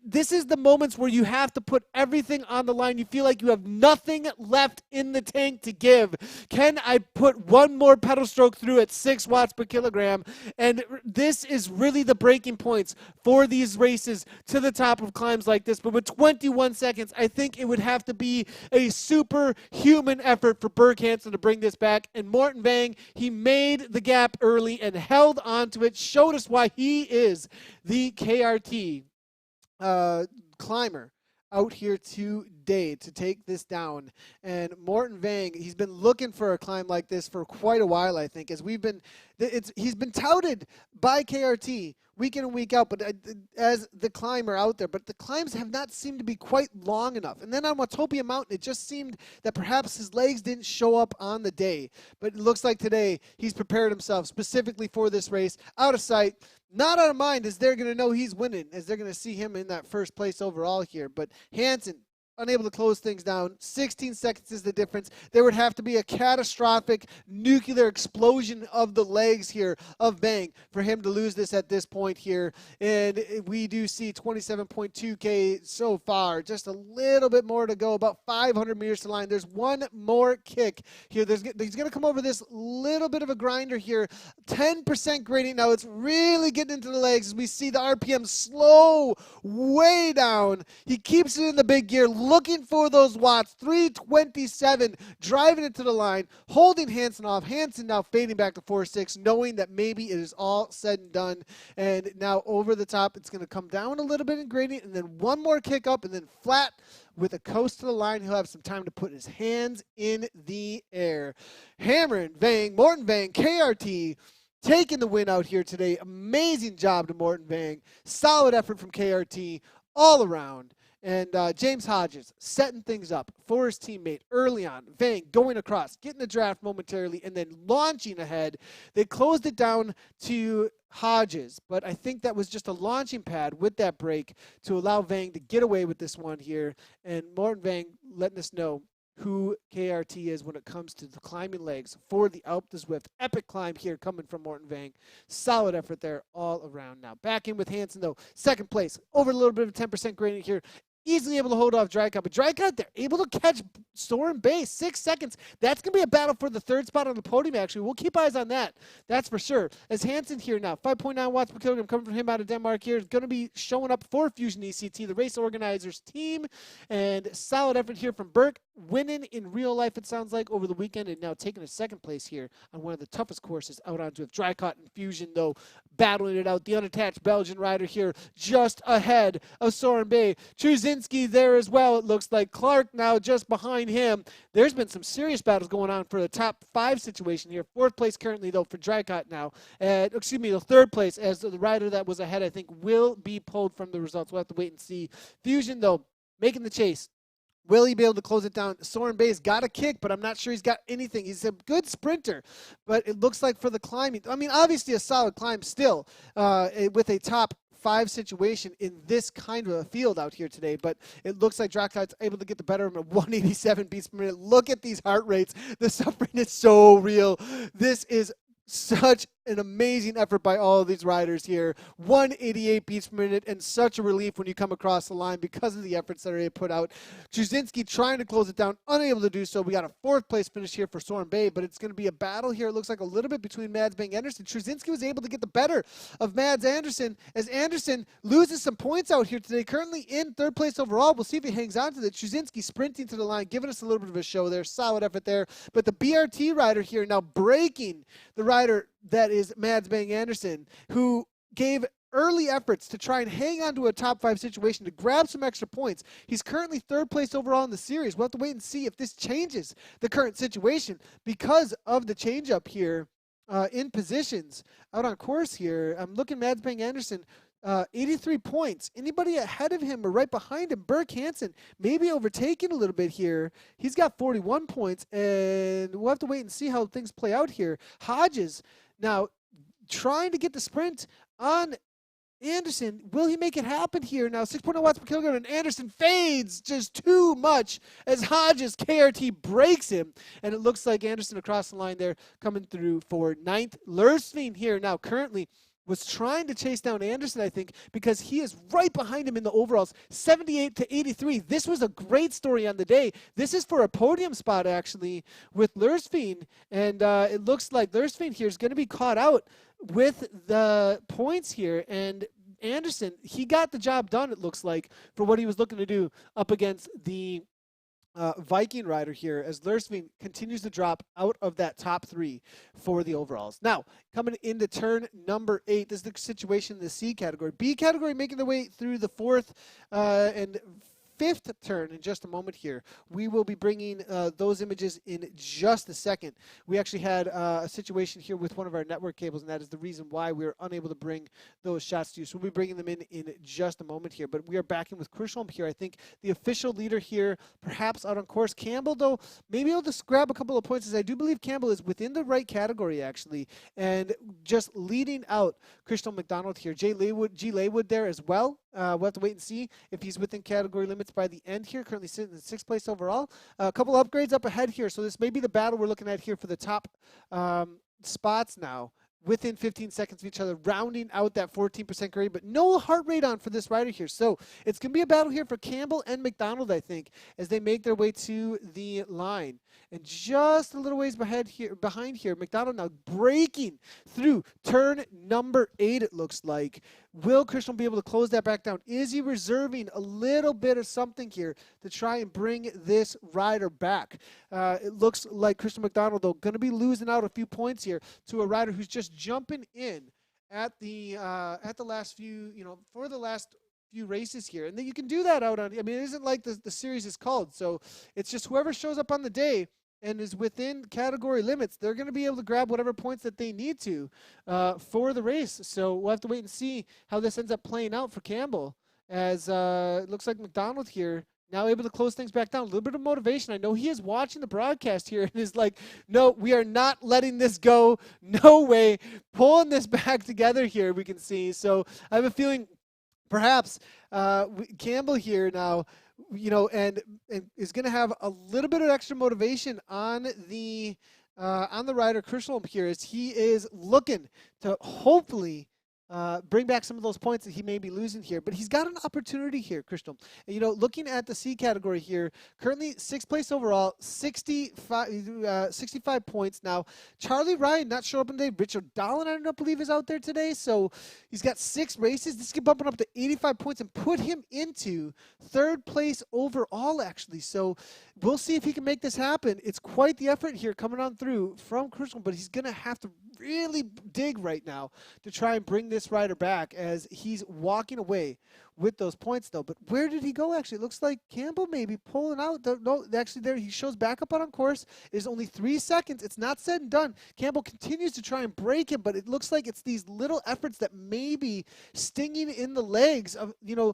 this is the moments where you have to put everything on the line. You feel like you have nothing left in the tank to give. Can I put one more pedal stroke through at 6 watts per kilogram? And this is really the breaking points for these races to the top of climbs like this. But with 21 seconds, I think it would have to be a superhuman effort for Burke Hansen to bring this back. And Morton Vang, he made the gap early and held onto it, showed us why he is the KRT climber out here today to take this down. And Morton Vang, he's been looking for a climb like this for quite a while, I think, as he's been touted by KRT week in and week out, but as the climber out there, but the climbs have not seemed to be quite long enough. And then on Watopia Mountain, it just seemed that perhaps his legs didn't show up on the day, but it looks like today he's prepared himself specifically for this race. Out of sight, not out of mind, as they're going to know he's winning, as they're going to see him in that first place overall here. But Hansen, unable to close things down. 16 seconds is the difference. There would have to be a catastrophic nuclear explosion of the legs here of Vang for him to lose this at this point here. And we do see 27.2K so far. Just a little bit more to go, about 500 meters to line. There's one more kick here. He's going to come over this little bit of a grinder here. 10% gradient. Now it's really getting into the legs as we see the RPM slow way down. He keeps it in the big gear, looking for those watts. 327, driving it to the line, holding Hansen off. Hansen now fading back to 4.6, knowing that maybe it is all said and done. And now over the top, it's going to come down a little bit in gradient, and then one more kick up, and then flat with a coast to the line. He'll have some time to put his hands in the air. Hammering Vang, Morton Vang, KRT, taking the win out here today. Amazing job to Morton Vang. Solid effort from KRT all around. And James Hodges setting things up for his teammate early on. Vang going across, getting the draft momentarily, and then launching ahead. They closed it down to Hodges, but I think that was just a launching pad with that break to allow Vang to get away with this one here. And Morton Vang letting us know who KRT is when it comes to the climbing legs for the Alpe d'Huez Zwift. Epic climb here coming from Morten Vang. Solid effort there all around. Now back in with Hansen though. Second place. Over a little bit of a 10% gradient here. Easily able to hold off Drycott. But Drycott, they're able to catch Soren Bay. 6 seconds. That's going to be a battle for the third spot on the podium, actually. We'll keep eyes on that. That's for sure. As Hansen here now, 5.9 watts per kilogram coming from him out of Denmark here. Is going to be showing up for Fusion ECT, the race organizers team. And solid effort here from Burke. Winning in real life, it sounds like, over the weekend. And now taking a second place here on one of the toughest courses out on Zwift. Drycott and Fusion, though, battling it out. The unattached Belgian rider here just ahead of Soren Bay. Truzinski there as well, it looks like. Clark now just behind him. There's been some serious battles going on for the top 5 situation here. 4th place currently, though, for Drycott now. The 3rd place, as the rider that was ahead, I think, will be pulled from the results. We'll have to wait and see. Fusion, though, making the chase. Will he be able to close it down? Soren Bay's got a kick, but I'm not sure he's got anything. He's a good sprinter, but it looks like for the climbing, I mean, obviously a solid climb still with a top 5 situation in this kind of a field out here today, but it looks like Drycott's able to get the better of him at 187 beats per minute. Look at these heart rates. The suffering is so real. This is such an amazing effort by all of these riders here. 188 beats per minute, and such a relief when you come across the line because of the efforts that are put out. Truzinski trying to close it down, unable to do so. We got a 4th place finish here for Soren Bay, but it's going to be a battle here. It looks like a little bit between Mads Bang Andersen. Truzinski was able to get the better of Mads Andersen as Andersen loses some points out here today. Currently in 3rd place overall. We'll see if he hangs on to the Truzinski sprinting to the line, giving us a little bit of a show there. Solid effort there. But the BRT rider here now breaking the rider that is Mads Bang Andersen, who gave early efforts to try and hang on to a top 5 situation to grab some extra points. He's currently 3rd place overall in the series. We'll have to wait and see if this changes the current situation because of the change up here in positions out on course here. I'm looking Mads Bang Andersen, 83 points. Anybody ahead of him or right behind him? Burke Hansen maybe overtaking a little bit here. He's got 41 points, and we'll have to wait and see how things play out here. Hodges now trying to get the sprint on Andersen. Will he make it happen here? Now 6.0 watts per kilogram, and Andersen fades just too much as Hodges KRT breaks him. And it looks like Andersen across the line there coming through for 9th. Lursveen here now currently was trying to chase down Andersen, I think, because he is right behind him in the overalls, 78 to 83. This was a great story on the day. This is for a podium spot, actually, with Lursveen, and it looks like Lursveen here is going to be caught out with the points here, and Andersen, he got the job done, it looks like, for what he was looking to do up against the Viking rider here as Lursveen continues to drop out of that top 3 for the overalls. Now, coming into turn number 8, this is the situation in the C category. B category making their way through the 4th and 5th turn in just a moment here. We will be bringing those images in just a second. We actually had a situation here with one of our network cables, and that is the reason why we were unable to bring those shots to you. So we'll be bringing them in just a moment here. But we are back in with Kursholm here. I think the official leader here, perhaps out on course. Campbell, though, maybe he'll just grab a couple of points, as I do believe Campbell is within the right category, actually, and just leading out Christian McDonald here. G. Laywood there as well. We'll have to wait and see if he's within category limits by the end here. Currently sitting in 6th place overall. A couple upgrades up ahead here. So this may be the battle we're looking at here for the top spots now. Within 15 seconds of each other, rounding out that 14% grade, but no heart rate on for this rider here. So it's going to be a battle here for Campbell and McDonald, I think, as they make their way to the line. And just a little ways behind here, McDonald now breaking through turn number 8, it looks like. Will Christian be able to close that back down? Is he reserving a little bit of something here to try and bring this rider back? It looks like Christian McDonald, though, going to be losing out a few points here to a rider who's just jumping in at the last few, for the last few races here. And then you can do that out on, I mean, it isn't like the series is called. So it's just whoever shows up on the day and is within category limits, they're going to be able to grab whatever points that they need to for the race. So we'll have to wait and see how this ends up playing out for Campbell, as it looks like McDonald here now able to close things back down. A little bit of motivation. I know he is watching the broadcast here and is like, no, we are not letting this go. No way. Pulling this back together here, we can see. So I have a feeling perhaps Campbell here now, and is going to have a little bit of extra motivation on the rider Kirschholm here, as he is looking to hopefully bring back some of those points that he may be losing here. But he's got an opportunity here, Kirschholm. And, looking at the C category here, currently 6th place overall, 65 points. Now, Charlie Ryan not show up today. Richard Dahlin, I don't believe, is out there today. So he's got 6 races. This could bump him up to 85 points and put him into 3rd place overall, actually. So we'll see if he can make this happen. It's quite the effort here coming on through from Kirschholm, but he's going to have to really dig right now to try and bring this rider back, as he's walking away with those points though. But where did he go? Actually, it looks like Campbell may be pulling out. No, actually there he shows back up on course. It is only 3 seconds. It's not said and done. Campbell continues to try and break him, but it looks like it's these little efforts that may be stinging in the legs of, you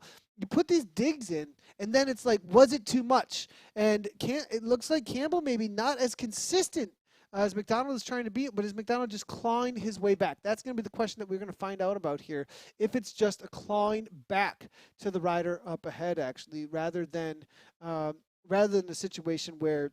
put these digs in, and then it's like, was it too much? And it looks like Campbell maybe not as consistent as McDonald is trying to be, but is McDonald just clawing his way back? That's going to be the question that we're going to find out about here. If it's just a clawing back to the rider up ahead, actually, rather than the situation where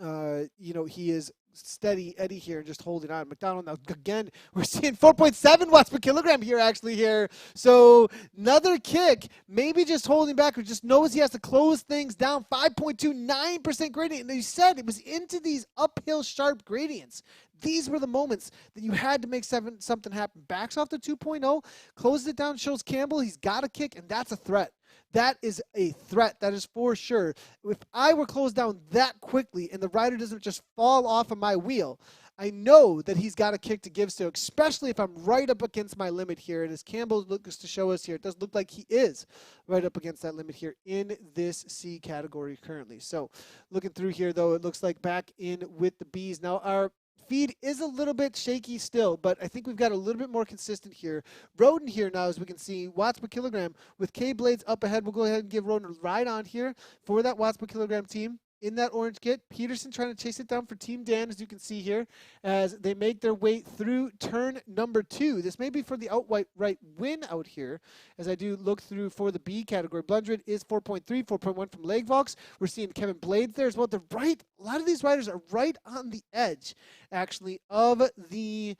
he is steady Eddie here and just holding on. McDonald now, again, we're seeing 4.7 watts per kilogram here, actually, here. So another kick, maybe just holding back, or just knows he has to close things down. 5.29% gradient. And you said it was into these uphill sharp gradients. These were the moments that you had to make something happen. Backs off the 2.0, closes it down, shows Campbell he's got a kick, and that's a threat. That is a threat. That is for sure. If I were closed down that quickly and the rider doesn't just fall off of my wheel, I know that he's got a kick to give to, especially if I'm right up against my limit here. And as Campbell looks to show us here, it does look like he is right up against that limit here in this C category currently. So looking through here, though, it looks like back in with the Bs. Now, our feed is a little bit shaky still, but I think we've got a little bit more consistent here. Roden here now, as we can see, watts per kilogram with K-Blades up ahead. We'll go ahead and give Roden a ride on here for that watts per kilogram team in that orange kit. Peterson trying to chase it down for Team Dan, as you can see here, as they make their way through turn number 2. This may be for the outright win out here, as I do look through for the B category. Blundred is 4.3, 4.1 from Legvox. We're seeing Kevin Blades there as well. They're right. A lot of these riders are right on the edge, actually, of the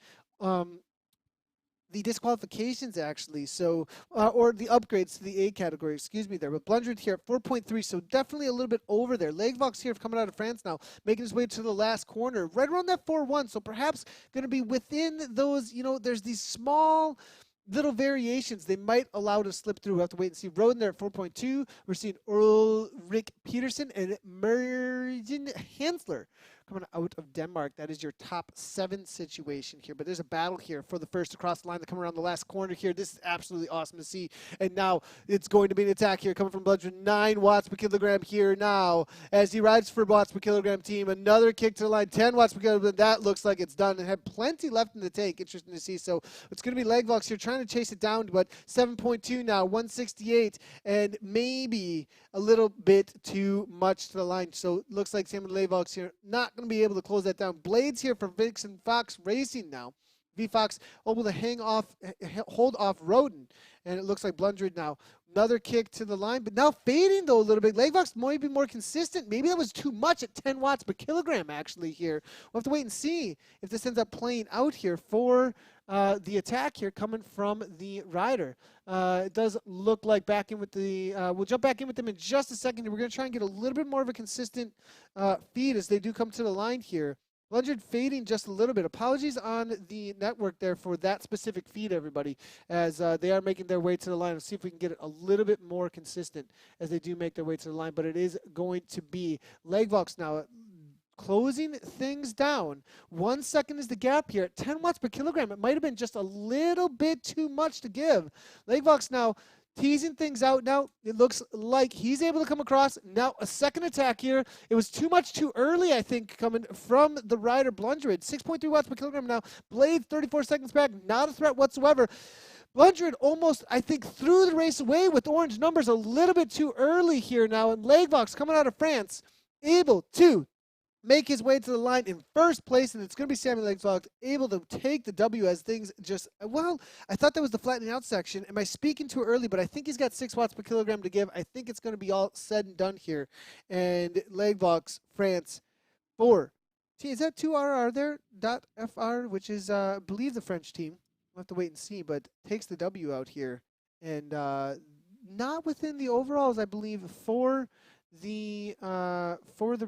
disqualifications, actually, so or the upgrades to the A category, excuse me there. But Blundred here at 4.3, so definitely a little bit over there. Legvox here coming out of France now, making his way to the last corner, right around that 4.1, so perhaps going to be within those, there's these small little variations they might allow to slip through. We'll have to wait and see. Roden there at 4.2. We're seeing Ulrik Peterson and Mergen Hansler coming out of Denmark. That is your top 7 situation here. But there's a battle here for the first across the line to come around the last corner here. This is absolutely awesome to see. And now it's going to be an attack here coming from Bludgeon. 9 watts per kilogram here now as he rides for watts per kilogram team. Another kick to the line, 10 watts per kilogram. That looks like it's done and had plenty left in the tank. Interesting to see. So it's going to be Legvox here trying to chase it down, but 7.2 now, 168, and maybe a little bit too much to the line. So it looks like Sam and Legvox here not going to be able to close that down. Blades here for Vixen Fox Racing now. V-Fox able to hold off Roden, and it looks like Blundred now. Another kick to the line, but now fading though a little bit. Legvox might be more consistent. Maybe that was too much at 10 watts per kilogram actually here. We'll have to wait and see if this ends up playing out here for the attack here coming from the rider. It does look like back in with the, we'll jump back in with them in just a second. We're going to try and get a little bit more of a consistent feed as they do come to the line here. Blundred fading just a little bit. Apologies on the network there for that specific feed, everybody, as they are making their way to the line. Let's see if we can get it a little bit more consistent as they do make their way to the line. But it is going to be Legvox now closing things down. 1 second is the gap here at 10 watts per kilogram. It might have been just a little bit too much to give. Legvox now teasing things out now. It looks like he's able to come across. Now a second attack here. It was too much too early, I think, coming from the rider Blundred. 6.3 watts per kilogram now. Blade 34 seconds back. Not a threat whatsoever. Blundred almost, I think, threw the race away with orange numbers a little bit too early here now. And Legvox coming out of France, able to make his way to the line in first place, and it's going to be Sammy Legsvog able to take the W as things just, well, I thought that was the flattening out section. Am I speaking too early? But I think he's got 6 watts per kilogram to give. I think it's going to be all said and done here. And Legsvog's France 4. Is that 2RR there? .FR, which is, I believe, the French team. We'll have to wait and see, but takes the W out here. And not within the overalls, I believe, for the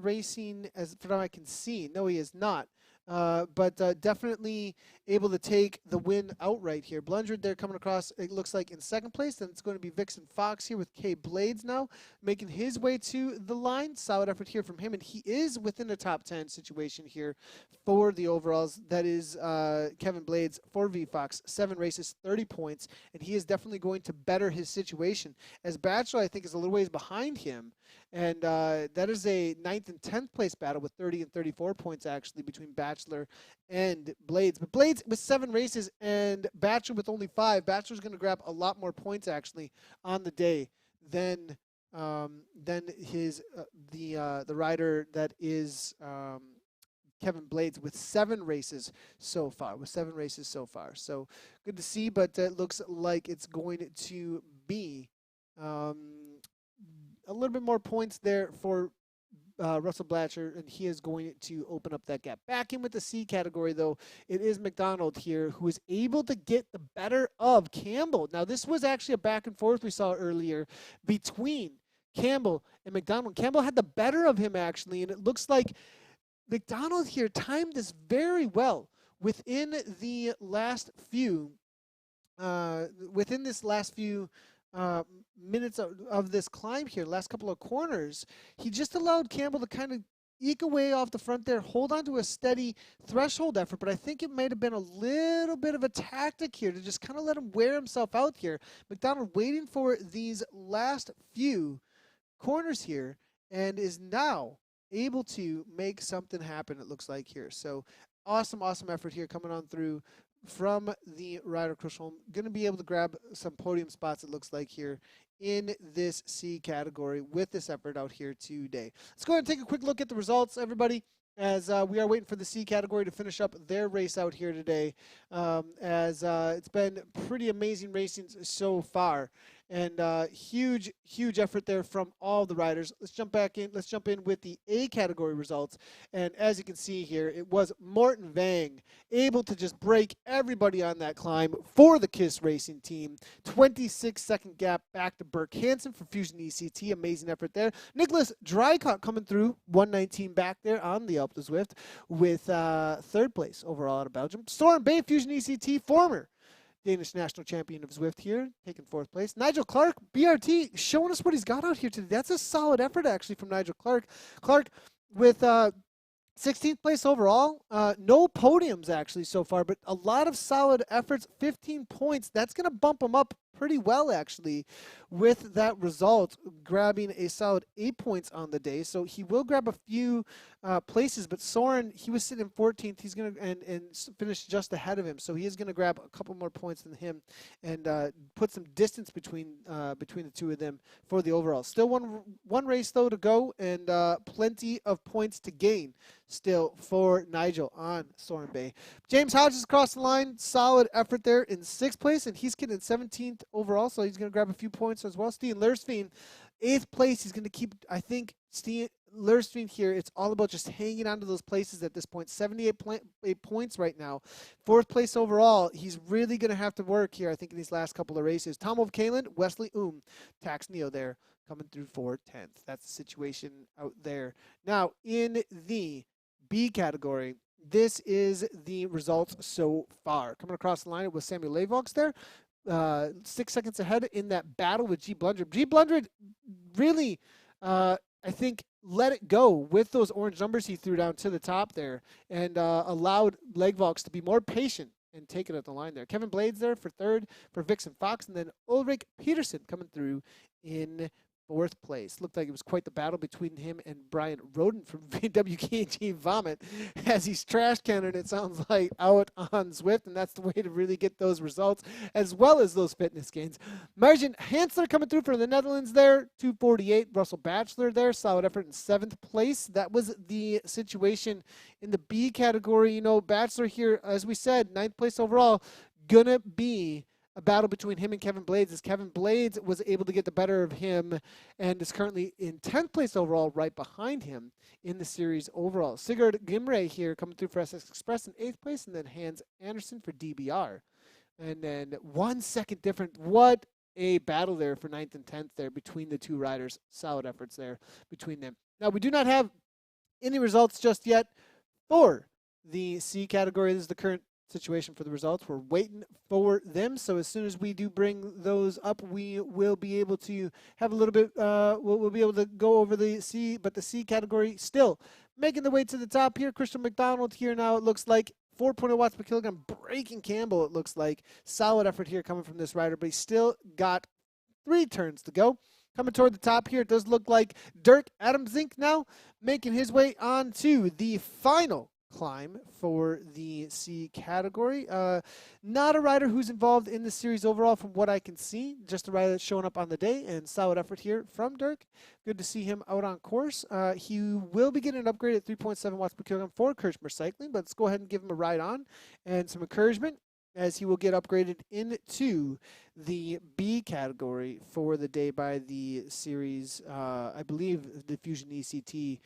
racing, as far as I can see. No, he is not. But definitely able to take the win outright here. Blundred there coming across, it looks like, in second place. Then it's going to be Vixen Fox here with K Blades now, making his way to the line. Solid effort here from him, and he is within the top 10 situation here for the overalls. That is Kevin Blades for V Fox, 7 races, 30 points, and he is definitely going to better his situation. As Bachelor, I think, is a little ways behind him, and that is a 9th and 10th place battle with 30 and 34 points actually between Bachelor and Blades. But Blades with 7 races and Bachelor with only 5. Bachelor's going to grab a lot more points actually on the day than his the rider that is Kevin Blades with 7 races so far. So good to see, but it looks like it's going to be a little bit more points there for Russell Blatcher, and he is going to open up that gap. Back in with the C category, though, it is McDonald here who is able to get the better of Campbell. Now, this was actually a back and forth we saw earlier between Campbell and McDonald. Campbell had the better of him, actually, and it looks like McDonald here timed this very well within the last few minutes of this climb here, last couple of corners. He just allowed Campbell to kind of eke away off the front there, hold on to a steady threshold effort, but I think it might have been a little bit of a tactic here to just kind of let him wear himself out here. McDonald waiting for these last few corners here and is now able to make something happen, it looks like here. So awesome effort here coming on through from the rider Crush Home. Going to be able to grab some podium spots, it looks like, here in this C category with this effort out here today. Let's go ahead and take a quick look at the results, everybody, as we are waiting for the C category to finish up their race out here today. It's been pretty amazing racing so far. And huge effort there from all the riders. Let's jump in with the A category results. And as you can see here, it was Morten Vang able to just break everybody on that climb for the KISS Racing team. 26-second gap back to Burke Hansen for Fusion ECT. Amazing effort there. Nicholas Dreycott coming through, 119 back there on the Alpe d'Huez with 3rd place overall out of Belgium. Soren Bay, Fusion ECT, former Danish national champion of Zwift here, taking 4th place. Nigel Clark, BRT, showing us what he's got out here today. That's a solid effort, actually, from Nigel Clark. Clark with 16th place overall. No podiums, actually, so far, but a lot of solid efforts. 15 points. That's going to bump him up pretty well, actually, with that result, grabbing a solid 8 points on the day. So he will grab a few places, but Soren, he was sitting 14th. He's going to and finish just ahead of him. So he is going to grab a couple more points than him and put some distance between the two of them for the overall. Still one race, though, to go, and plenty of points to gain still for Nigel on Soren Bay. James Hodges across the line. Solid effort there in 6th place, and he's getting 17th overall, so he's going to grab a few points as well. Stian Lersveen, 8th place. He's going to keep, I think, Stian Lersveen here, it's all about just hanging on to those places at this point. 78 points right now. 4th place overall. He's really going to have to work here, I think, in these last couple of races. Tom of Kaland, Wesley Tax Neo there coming through for 10th. That's the situation out there. Now, in the B category, this is the results so far. Coming across the line, it was Samuel Levox there. 6 seconds ahead in that battle with G. Blundred. G. Blundred really, I think, let it go with those orange numbers he threw down to the top there and allowed Legvox to be more patient and take it at the line there. Kevin Blades there for 3rd for Vixen Fox, and then Ulrich Peterson coming through in 4th place. Looked like it was quite the battle between him and Brian Roden from WKG Vomit as he's trash canning, it sounds like, out on Zwift, and that's the way to really get those results as well as those fitness gains. Marjan Hansler coming through for the Netherlands there, 2:48. Russell Batchelor there, solid effort in 7th place. That was the situation in the B category. You know, Batchelor here, as we said, 9th place overall, gonna be a battle between him and Kevin Blades, as Kevin Blades was able to get the better of him and is currently in 10th place overall, right behind him in the series overall. Sigurd Gimre here coming through for SS Express in 8th place, and then Hans Anderson for DBR. And then 1 second different. What a battle there for 9th and 10th there between the two riders. Solid efforts there between them. Now, we do not have any results just yet for the C category. This is the current situation for the results. We're waiting for them, so as soon as we do bring those up, we will be able to have a little bit we'll be able to go over the C, but the C category still making the way to the top here. Christian McDonald here now, it looks like 4.0 watts per kilogram, breaking Campbell, it looks like. Solid effort here coming from this rider, but he's still got 3 turns to go. Coming toward the top here, it does look like Dirk Adamzink now making his way on to the final climb for the C category. Not a rider who's involved in the series overall from what I can see, just a rider that's showing up on the day, and solid effort here from Dirk. Good to see him out on course. He will be getting an upgrade at 3.7 watts per kilogram for Kirchmer Cycling, but let's go ahead and give him a ride on and some encouragement as he will get upgraded into the B category for the day by the series, I believe the Fusion ECT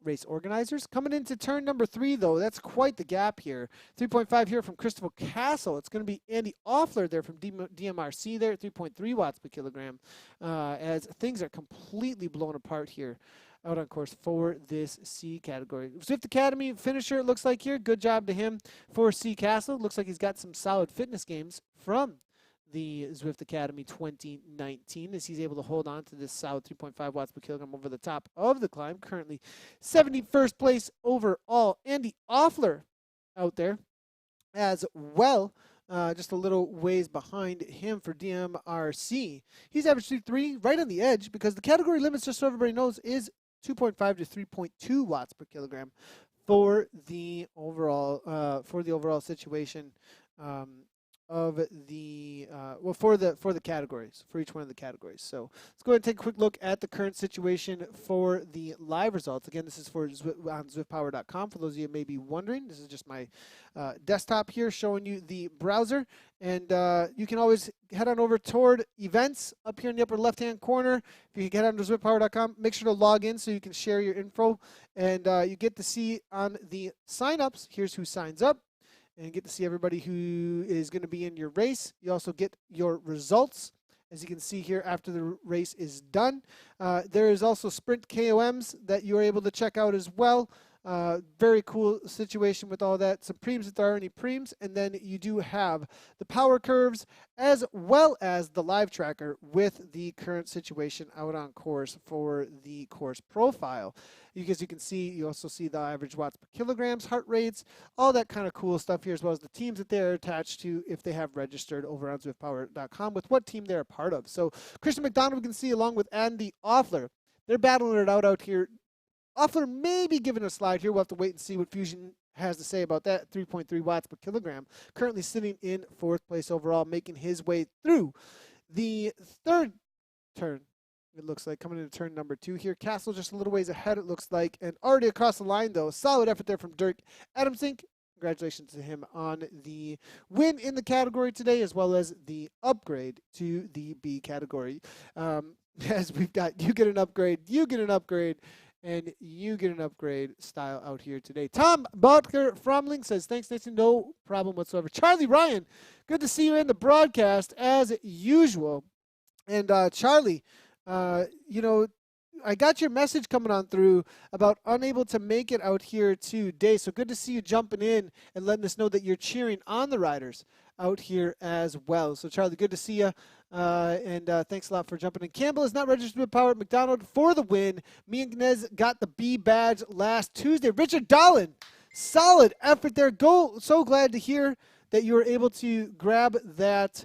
race organizers. Coming into turn number 3, though, that's quite the gap here. 3.5 here from Christopher Castle. It's going to be Andy Offler there from DMRC there at 3.3 watts per kilogram, as things are completely blown apart here out on course for this C category. Zwift Academy finisher, it looks like here. Good job to him for C Castle. Looks like he's got some solid fitness games from the Zwift Academy 2019 as he's able to hold on to this solid 3.5 watts per kilogram over the top of the climb. Currently 71st place overall. Andy Offler out there as well. Just a little ways behind him for DMRC. He's averaged 3 right on the edge because the category limits, just so everybody knows, is 2.5 to 3.2 watts per kilogram for the overall situation of the for the categories, for each one of the categories. So let's go ahead and take a quick look at the current situation for the live results. Again, this is for on ZwiftPower.com. For those of you who may be wondering, this is just my desktop here showing you the browser, and you can always head on over toward events up here in the upper left-hand corner. If you can get on to ZwiftPower.com, make sure to log in so you can share your info, and you get to see on the sign-ups. Here's who signs up, and get to see everybody who is going to be in your race. You also get your results, as you can see here after the race is done. There is also sprint KOMs that you're able to check out as well. Very cool situation with all that. Some preems if there are any preems, and then you do have the power curves as well as the live tracker with the current situation out on course for the course profile. As you can see, you also see the average watts per kilograms, heart rates, all that kind of cool stuff here, as well as the teams that they're attached to if they have registered over on ZwiftPower.com with what team they're a part of. So Christian McDonald, we can see along with Andy Offler, they're battling it out here. Offler may be giving a slide here. We'll have to wait and see what Fusion has to say about that. 3.3 watts per kilogram. Currently sitting in 4th place overall, making his way through the 3rd turn. It looks like coming into turn number 2 here. Castle just a little ways ahead, it looks like. And already across the line, though. Solid effort there from Dirk Adamsink. Congratulations to him on the win in the category today, as well as the upgrade to the B category. As we've got, you get an upgrade, you get an upgrade, and you get an upgrade style out here today. Tom Butker Fromling says, thanks, Nathan. No problem whatsoever. Charlie Ryan, good to see you in the broadcast as usual. And Charlie, you know, I got your message coming on through about unable to make it out here today. So good to see you jumping in and letting us know that you're cheering on the riders out here as well. So Charlie, good to see you. And thanks a lot for jumping in. Campbell is not registered with Power at McDonald for the win. Me and Gnez got the B badge last Tuesday. Richard Dolan, solid effort there. So glad to hear that you were able to grab that,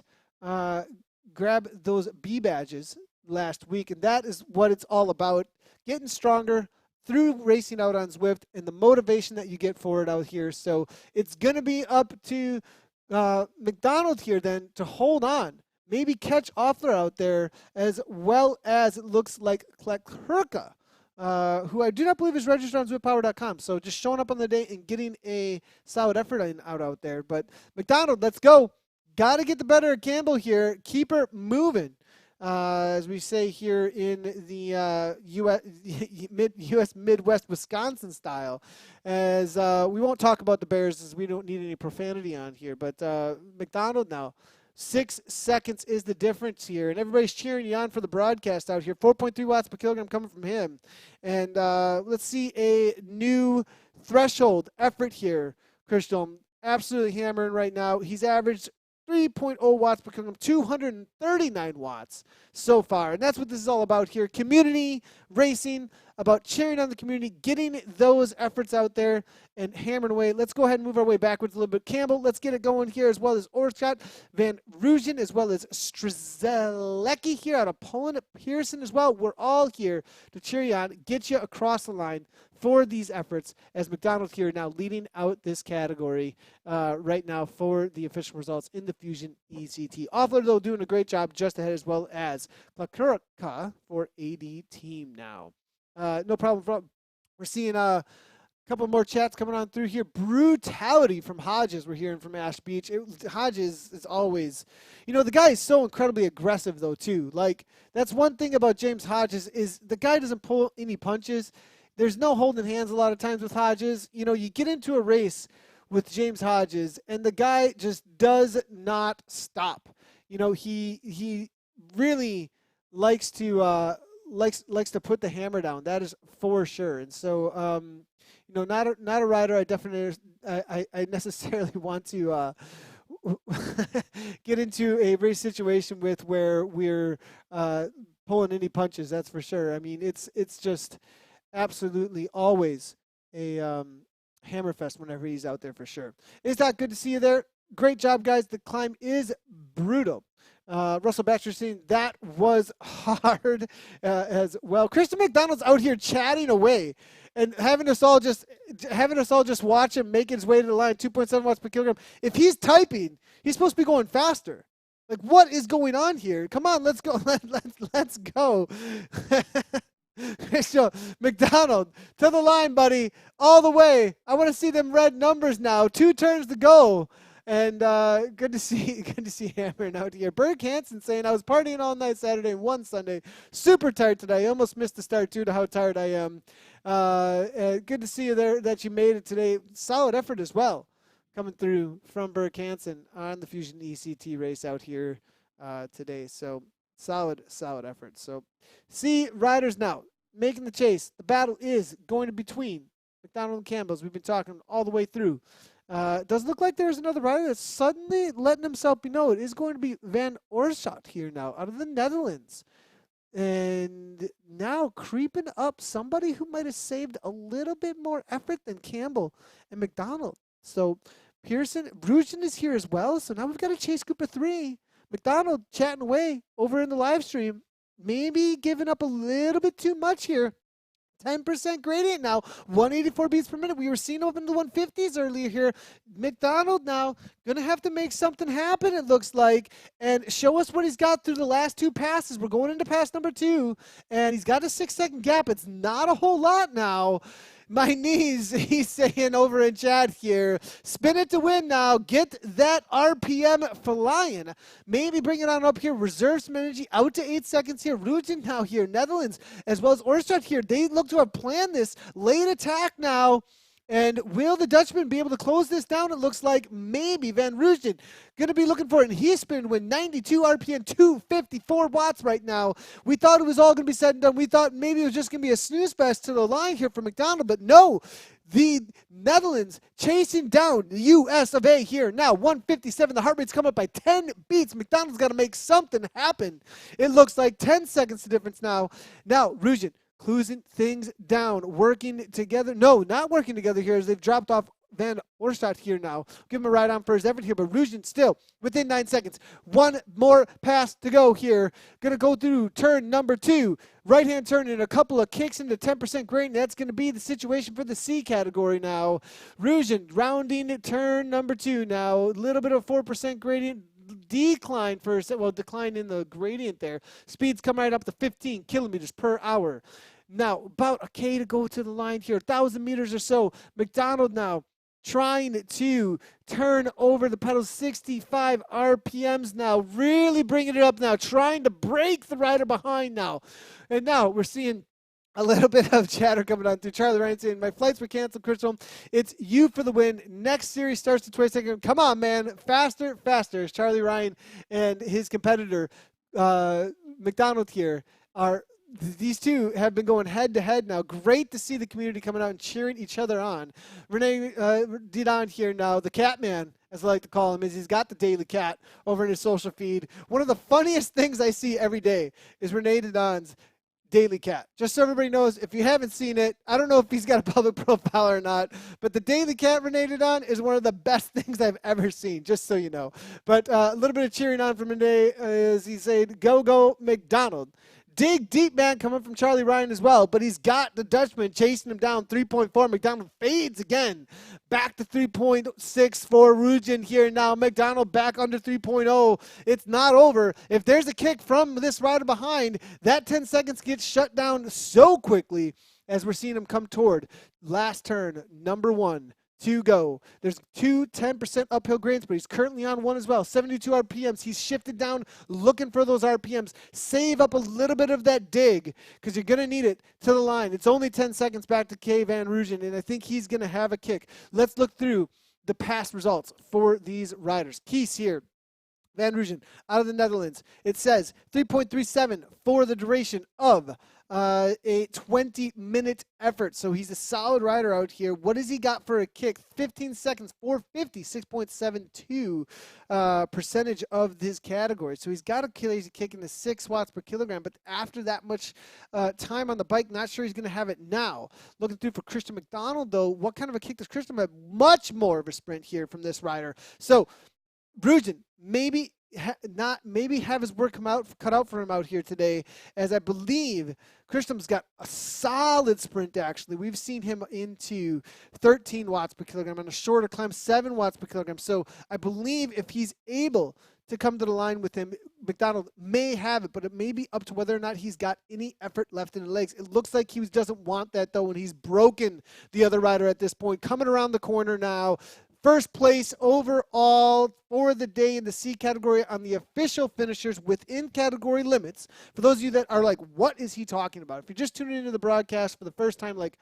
grab those B badges last week, and that is what it's all about, getting stronger through racing out on Zwift and the motivation that you get for it out here. So it's going to be up to McDonald here then to hold on, maybe catch Offler out there, as well as it looks like Klekherka, who I do not believe is registered on ZwiftPower.com. So just showing up on the day and getting a solid effort out there. But McDonald, let's go. Got to get the better of Campbell here. Keep her moving. As we say here in the U.S. Midwest Wisconsin style, as we won't talk about the Bears as we don't need any profanity on here. But McDonald now, 6 seconds is the difference here, and everybody's cheering you on for the broadcast out here. 4.3 watts per kilogram coming from him. And let's see a new threshold effort here. Christian absolutely hammering right now. He's averaged 3.0 watts per kilogram, 239 watts so far. And that's what this is all about here. Community racing, about cheering on the community, getting those efforts out there and hammering away. Let's go ahead and move our way backwards a little bit. Campbell, let's get it going here, as well as Orchot, Van Rugen, as well as Strzelecki here out of Poland, Pearson as well. We're all here to cheer you on, get you across the line for these efforts, as McDonald here now leading out this category right now for the official results in the Fusion ECT. Offler, though, doing a great job just ahead, as well as Klekherka for AD team now. No problem. We're seeing a couple more chats coming on through here. Brutality from Hodges we're hearing from Ash Beach. Hodges is always, the guy is so incredibly aggressive, though, too. Like, that's one thing about James Hodges is the guy doesn't pull any punches. There's no holding hands a lot of times with Hodges. You get into a race with James Hodges, and the guy just does not stop. He really likes to likes to put the hammer down. That is for sure. And so, not a rider I definitely I necessarily want to get into a race situation with where we're pulling any punches. That's for sure. I mean, it's just absolutely always a hammerfest whenever he's out there, for sure. It's not good to see you there. Great job, guys. The climb is brutal. Russell Baxter saying that was hard as well. Christian McDonald's out here chatting away and having us all just watch him make his way to the line. 2.7 watts per kilogram. If he's typing, he's supposed to be going faster. Like, what is going on here? Come on, let's go. Let's go. Christian McDonald to the line, buddy, all the way. I want to see them red numbers now. 2 turns to go. And good to see hammering out here. Berg Hansen saying, I was partying all night Saturday and one Sunday. Super tired today. I almost missed the start due to how tired I am. Good to see you there, that you made it today. Solid effort as well coming through from Berg Hansen on the Fusion ECT race out here today. So solid effort. So see riders now making the chase. The battle is going to be between McDonald and Campbell's. We've been talking all the way through. Does look like there's another rider that's suddenly letting himself be known. It is going to be Van Oorschot here now out of the Netherlands. And now creeping up somebody who might have saved a little bit more effort than Campbell and McDonald. So Pearson, Rugen is here as well. So now we've got a chase group of 3. McDonald chatting away over in the live stream. Maybe giving up a little bit too much here. 10% gradient now, 184 beats per minute. We were seeing up in the 150s earlier here. McDonald now going to have to make something happen, it looks like, and show us what he's got through the last 2 passes. We're going into pass number 2, and he's got a 6-second gap. It's not a whole lot now. My knees, he's saying over in chat here. Spin it to win now. Get that RPM flying. Maybe bring it on up here. Reserve some energy. Out to 8 seconds here. Rugen now here. Netherlands as well as Oorschot here. They look to have planned this. Late attack now. And will the Dutchman be able to close this down? It looks like maybe Van Rugen going to be looking for it. And he's spinning with 92 RPM, 254 watts right now. We thought it was all going to be said and done. We thought maybe it was just going to be a snooze fest to the line here for McDonald. But no, the Netherlands chasing down the US of A here. Now 157. The heart rate's come up by 10 beats. McDonald's got to make something happen. It looks like 10 seconds the difference now. Now Rugen closing things down, working together. No, not working together here as they've dropped off Van Oorstad here now. Give him a ride on for his effort here, but Ruzhin still within 9 seconds. One more pass to go here. Going to go through turn number 2. Right-hand turn and a couple of kicks into 10% grade, and that's going to be the situation for the C category now. Ruzhin rounding turn number 2 now. A little bit of 4% gradient. Decline decline in the gradient there. Speeds come right up to 15 kilometers per hour. Now, about a K to go to the line here, 1,000 meters or so. McDonald now trying to turn over the pedals, 65 RPMs now, really bringing it up now, trying to break the rider behind now. And now we're seeing a little bit of chatter coming on through. Charlie Ryan saying, my flights were canceled, Crystal. It's you for the win. Next series starts the 22nd. Come on, man. Faster, faster. Charlie Ryan and his competitor, McDonald here, these two have been going head-to-head now. Great to see the community coming out and cheering each other on. Renee Didon here now, the cat man, as I like to call him, is he's got the Daily Cat over in his social feed. One of the funniest things I see every day is Renee Didon's Daily Cat. Just so everybody knows, if you haven't seen it, I don't know if he's got a public profile or not, but the Daily Cat Renee Didon is one of the best things I've ever seen, just so you know. But a little bit of cheering on from Renee as he said, go McDonald. Dig deep, man, coming from Charlie Ryan as well, but he's got the Dutchman chasing him down, 3.4. McDonald fades again, back to 3.6 for Ruzhin here now. McDonald back under 3.0. It's not over. If there's a kick from this rider behind, that 10 seconds gets shut down so quickly as we're seeing him come toward last turn, number 1. To go. There's 10% uphill grades, but he's currently on 1 as well. 72 RPMs. He's shifted down, looking for those RPMs. Save up a little bit of that dig because you're going to need it to the line. It's only 10 seconds back to K. Van Ruzhin, and I think he's going to have a kick. Let's look through the past results for these riders. Kies here. Van Ruzhin out of the Netherlands. It says 3.37 for the duration of a 20-minute effort. So he's a solid rider out here. What has he got for a kick? 15 seconds, 450, 6.72 percentage of his category. So he's got a crazy kick in the 6 watts per kilogram. But after that much time on the bike, not sure he's going to have it now. Looking through for Christian McDonald, though, what kind of a kick does Christian have? Much more of a sprint here from this rider. So Ruzhin, maybe have his work cut out for him out here today, as I believe Christian's got a solid sprint, actually. We've seen him into 13 watts per kilogram on a shorter climb, 7 watts per kilogram. So I believe if he's able to come to the line with him, McDonald may have it, but it may be up to whether or not he's got any effort left in the legs. It looks like he doesn't want that, though, and he's broken the other rider at this point. Coming around the corner now. First place overall for the day in the C category on the official finishers within category limits. For those of you that are like, what is he talking about? If you're just tuning into the broadcast for the first time, like,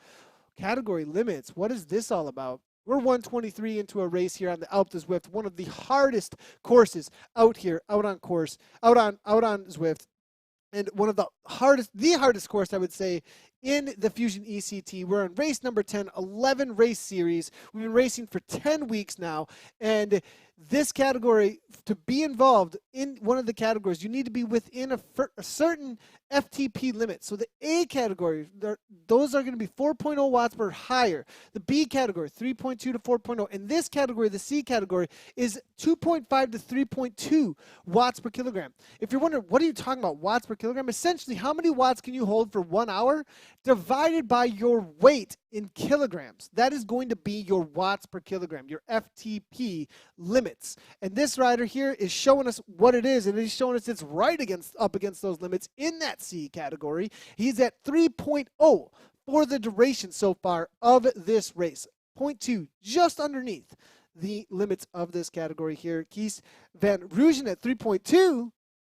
category limits, what is this all about? We're 123 into a race here on the Alpe d'Huez, one of the hardest courses out here, out on Zwift. And one of the hardest course, I would say, in the Fusion ECT. We're on race number 10, 11 race series. We've been racing for 10 weeks now. And this category, to be involved in one of the categories, you need to be within a certain FTP limit. So the A category, those are going to be 4.0 watts per higher. The B category, 3.2 to 4.0. And this category, the C category, is 2.5 to 3.2 watts per kilogram. If you're wondering, what are you talking about, watts per kilogram? Essentially, how many watts can you hold for 1 hour? Divided by your weight in kilograms. That is going to be your watts per kilogram, your FTP limits. And this rider here is showing us what it is, and he's showing us it's right up against those limits in that C category. He's at 3.0 for the duration so far of this race. 0.2 just underneath the limits of this category here. Kies Van Ruzhin at 3.2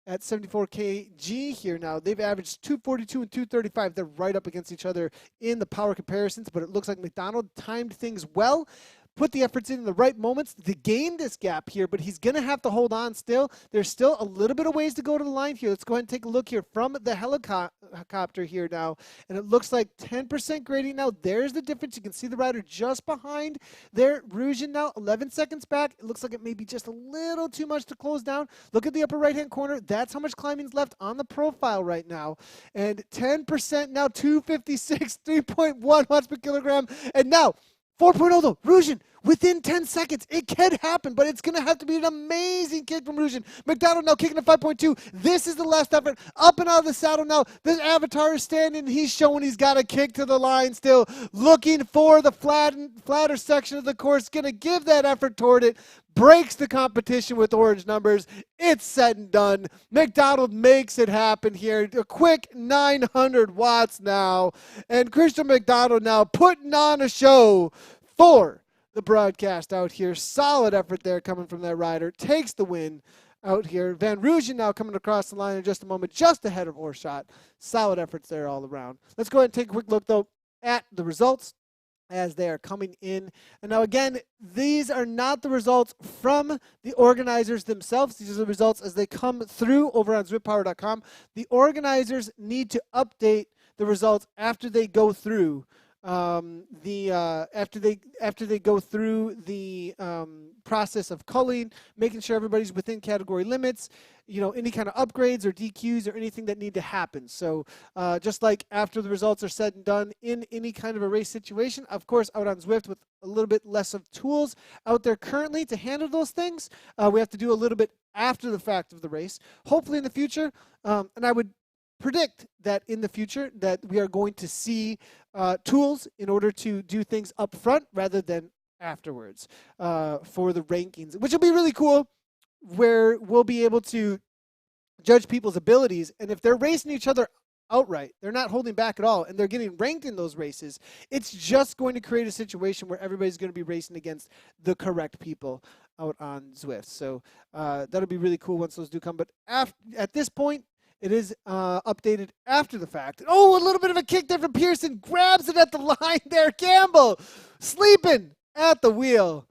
at 74 kg here now. They've averaged 242 and 235. They're right up against each other in the power comparisons, but it looks like McDonald timed things well, put the efforts in the right moments to gain this gap here, but he's going to have to hold on still. There's still a little bit of ways to go to the line here. Let's go ahead and take a look here from the helicopter here now, and it looks like 10% gradient now. There's the difference. You can see the rider just behind there. Ruzhin now 11 seconds back. It looks like it may be just a little too much to close down. Look at the upper right-hand corner. That's how much climbing's left on the profile right now. And 10% now, 256, 3.1 watts per kilogram. And now, 4.0 though, Rujan, within 10 seconds. It can happen, but it's going to have to be an amazing kick from Rujan. McDonald now kicking to 5.2. This is the last effort. Up and out of the saddle now. This avatar is standing. He's showing he's got a kick to the line still. Looking for the flatter section of the course. Going to give that effort toward it. Breaks the competition with orange numbers. It's said and done. McDonald makes it happen here. A quick 900 watts now. And Christian McDonald now putting on a show for the broadcast out here. Solid effort there coming from that rider. Takes the win out here. Van Rugen now coming across the line in just a moment, just ahead of Oorschot. Solid efforts there all around. Let's go ahead and take a quick look, though, at the results as they are coming in. And now, again, these are not the results from the organizers themselves. These are the results as they come through over on ZwipPower.com. The organizers need to update the results after they go through after they go through the process of culling, making sure everybody's within category limits, any kind of upgrades or DQs or anything that need to happen. So just like after the results are said and done in any kind of a race situation, of course, out on Zwift with a little bit less of tools out there currently to handle those things, we have to do a little bit after the fact of the race. Hopefully in the future, and I would predict that in the future that we are going to see tools in order to do things up front rather than afterwards for the rankings, which will be really cool, where we'll be able to judge people's abilities. And if they're racing each other outright, they're not holding back at all, and they're getting ranked in those races, it's just going to create a situation where everybody's going to be racing against the correct people out on Zwift. So that'll be really cool once those do come. But at this point, it is updated after the fact. Oh, a little bit of a kick there from Pearson. Grabs it at the line there. Campbell sleeping at the wheel.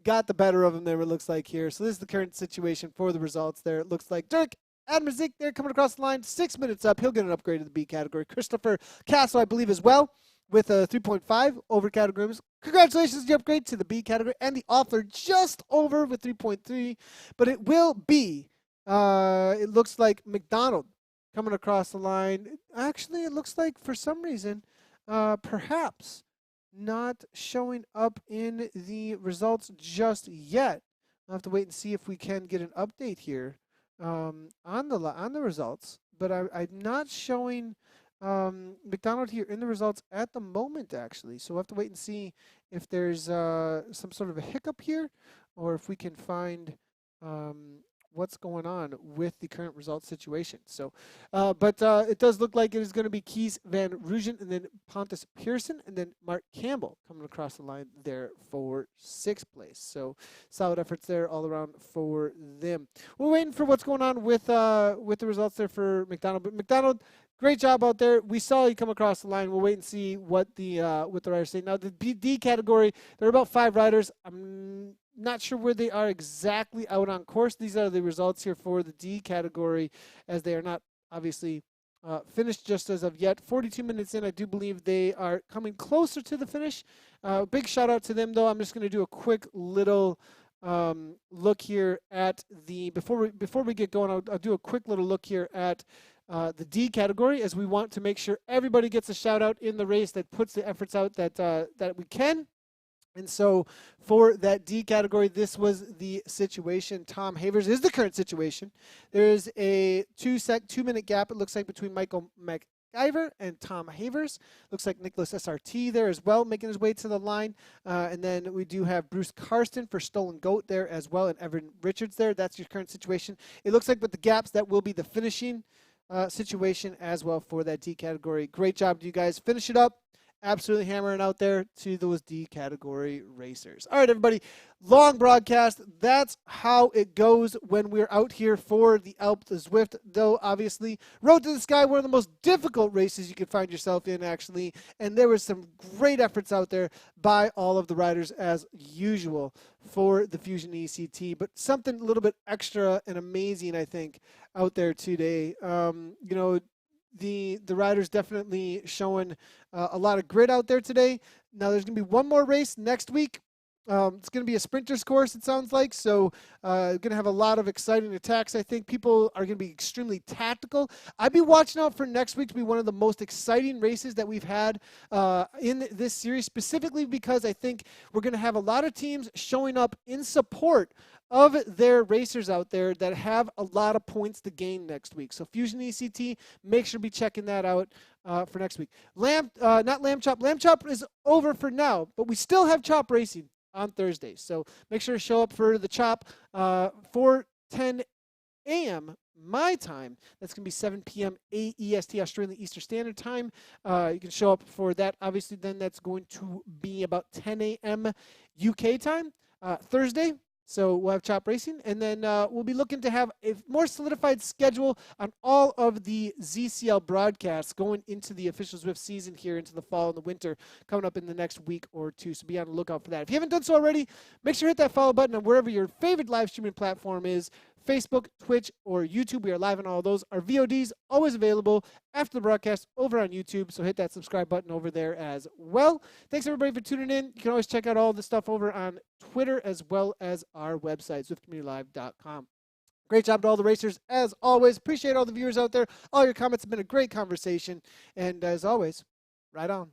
Got the better of him there, it looks like here. So this is the current situation for the results there. It looks like Dirk Admerzik there coming across the line. 6 minutes up. He'll get an upgrade to the B category. Christopher Castle, I believe, as well, with a 3.5 over categories. Congratulations, the upgrade to the B category. And the author just over with 3.3. But it will be it looks like McDonald coming across the line. Actually, it looks like for some reason, perhaps not showing up in the results just yet. I'll have to wait and see if we can get an update here on the results. But I'm not showing McDonald here in the results at the moment, actually. So we'll have to wait and see if there's some sort of a hiccup here, or if we can find what's going on with the current result situation. So, but it does look like it is going to be Keys Van Rugen and then Pontus Pearson and then Mark Campbell coming across the line there for 6th place. So solid efforts there all around for them. We're waiting for what's going on with the results there for McDonald. But McDonald, great job out there. We saw you come across the line. We'll wait and see what the riders say. Now the D category, there are about 5 riders. I'm not sure where they are exactly out on course. These are the results here for the D category, as they are not obviously finished just as of yet. 42 minutes in, I do believe they are coming closer to the finish. Big shout out to them, though. I'm just going to do a quick little look here at the before we get going. I'll do a quick little look here at the D category, as we want to make sure everybody gets a shout out in the race that puts the efforts out that we can. And so for that D category, this was the situation. Tom Havers is the current situation. There is a 2-minute gap, it looks like, between Michael McIver and Tom Havers. Looks like Nicholas SRT there as well, making his way to the line. And then we do have Bruce Karsten for Stolen Goat there as well, and Evan Richards there. That's your current situation. It looks like with the gaps, that will be the finishing situation as well for that D category. Great job to you guys. Finish it up. Absolutely hammering out there to those D category racers. All right, everybody, long broadcast. That's how it goes when we're out here for the Alpe Zwift, though obviously Road to the Sky, one of the most difficult races you could find yourself in, actually, and there was some great efforts out there by all of the riders as usual for the Fusion ECT, but something a little bit extra and amazing, I think, out there today. The riders definitely showing a lot of grit out there today. Now there's going to be one more race next week It's going to be a sprinter's course, it sounds like, so going to have a lot of exciting attacks. I think people are going to be extremely tactical. I'd be watching out for next week to be one of the most exciting races that we've had in this series, specifically because I think we're going to have a lot of teams showing up in support of their racers out there that have a lot of points to gain next week. So Fusion ECT, make sure to be checking that out for next week. Not Lamb Chop. Lamb Chop is over for now, but we still have Chop Racing on Thursday. So make sure to show up for the Chop 4:10 a.m. my time. That's going to be 7 p.m. AEST, Australian Eastern Standard Time. You can show up for that. Obviously, then that's going to be about 10 a.m. UK time Thursday. So we'll have Chop Racing, and then we'll be looking to have a more solidified schedule on all of the ZCL broadcasts going into the official Zwift season here into the fall and the winter coming up in the next week or two. So be on the lookout for that. If you haven't done so already, make sure to hit that follow button on wherever your favorite live streaming platform is. Facebook, Twitch, or YouTube. We are live on all of those. Our VODs always available after the broadcast over on YouTube, so hit that subscribe button over there as well. Thanks, everybody, for tuning in. You can always check out all the stuff over on Twitter as well as our website, ZwiftCommunityLive.com. Great job to all the racers, as always. Appreciate all the viewers out there. All your comments have been a great conversation. And as always, ride on.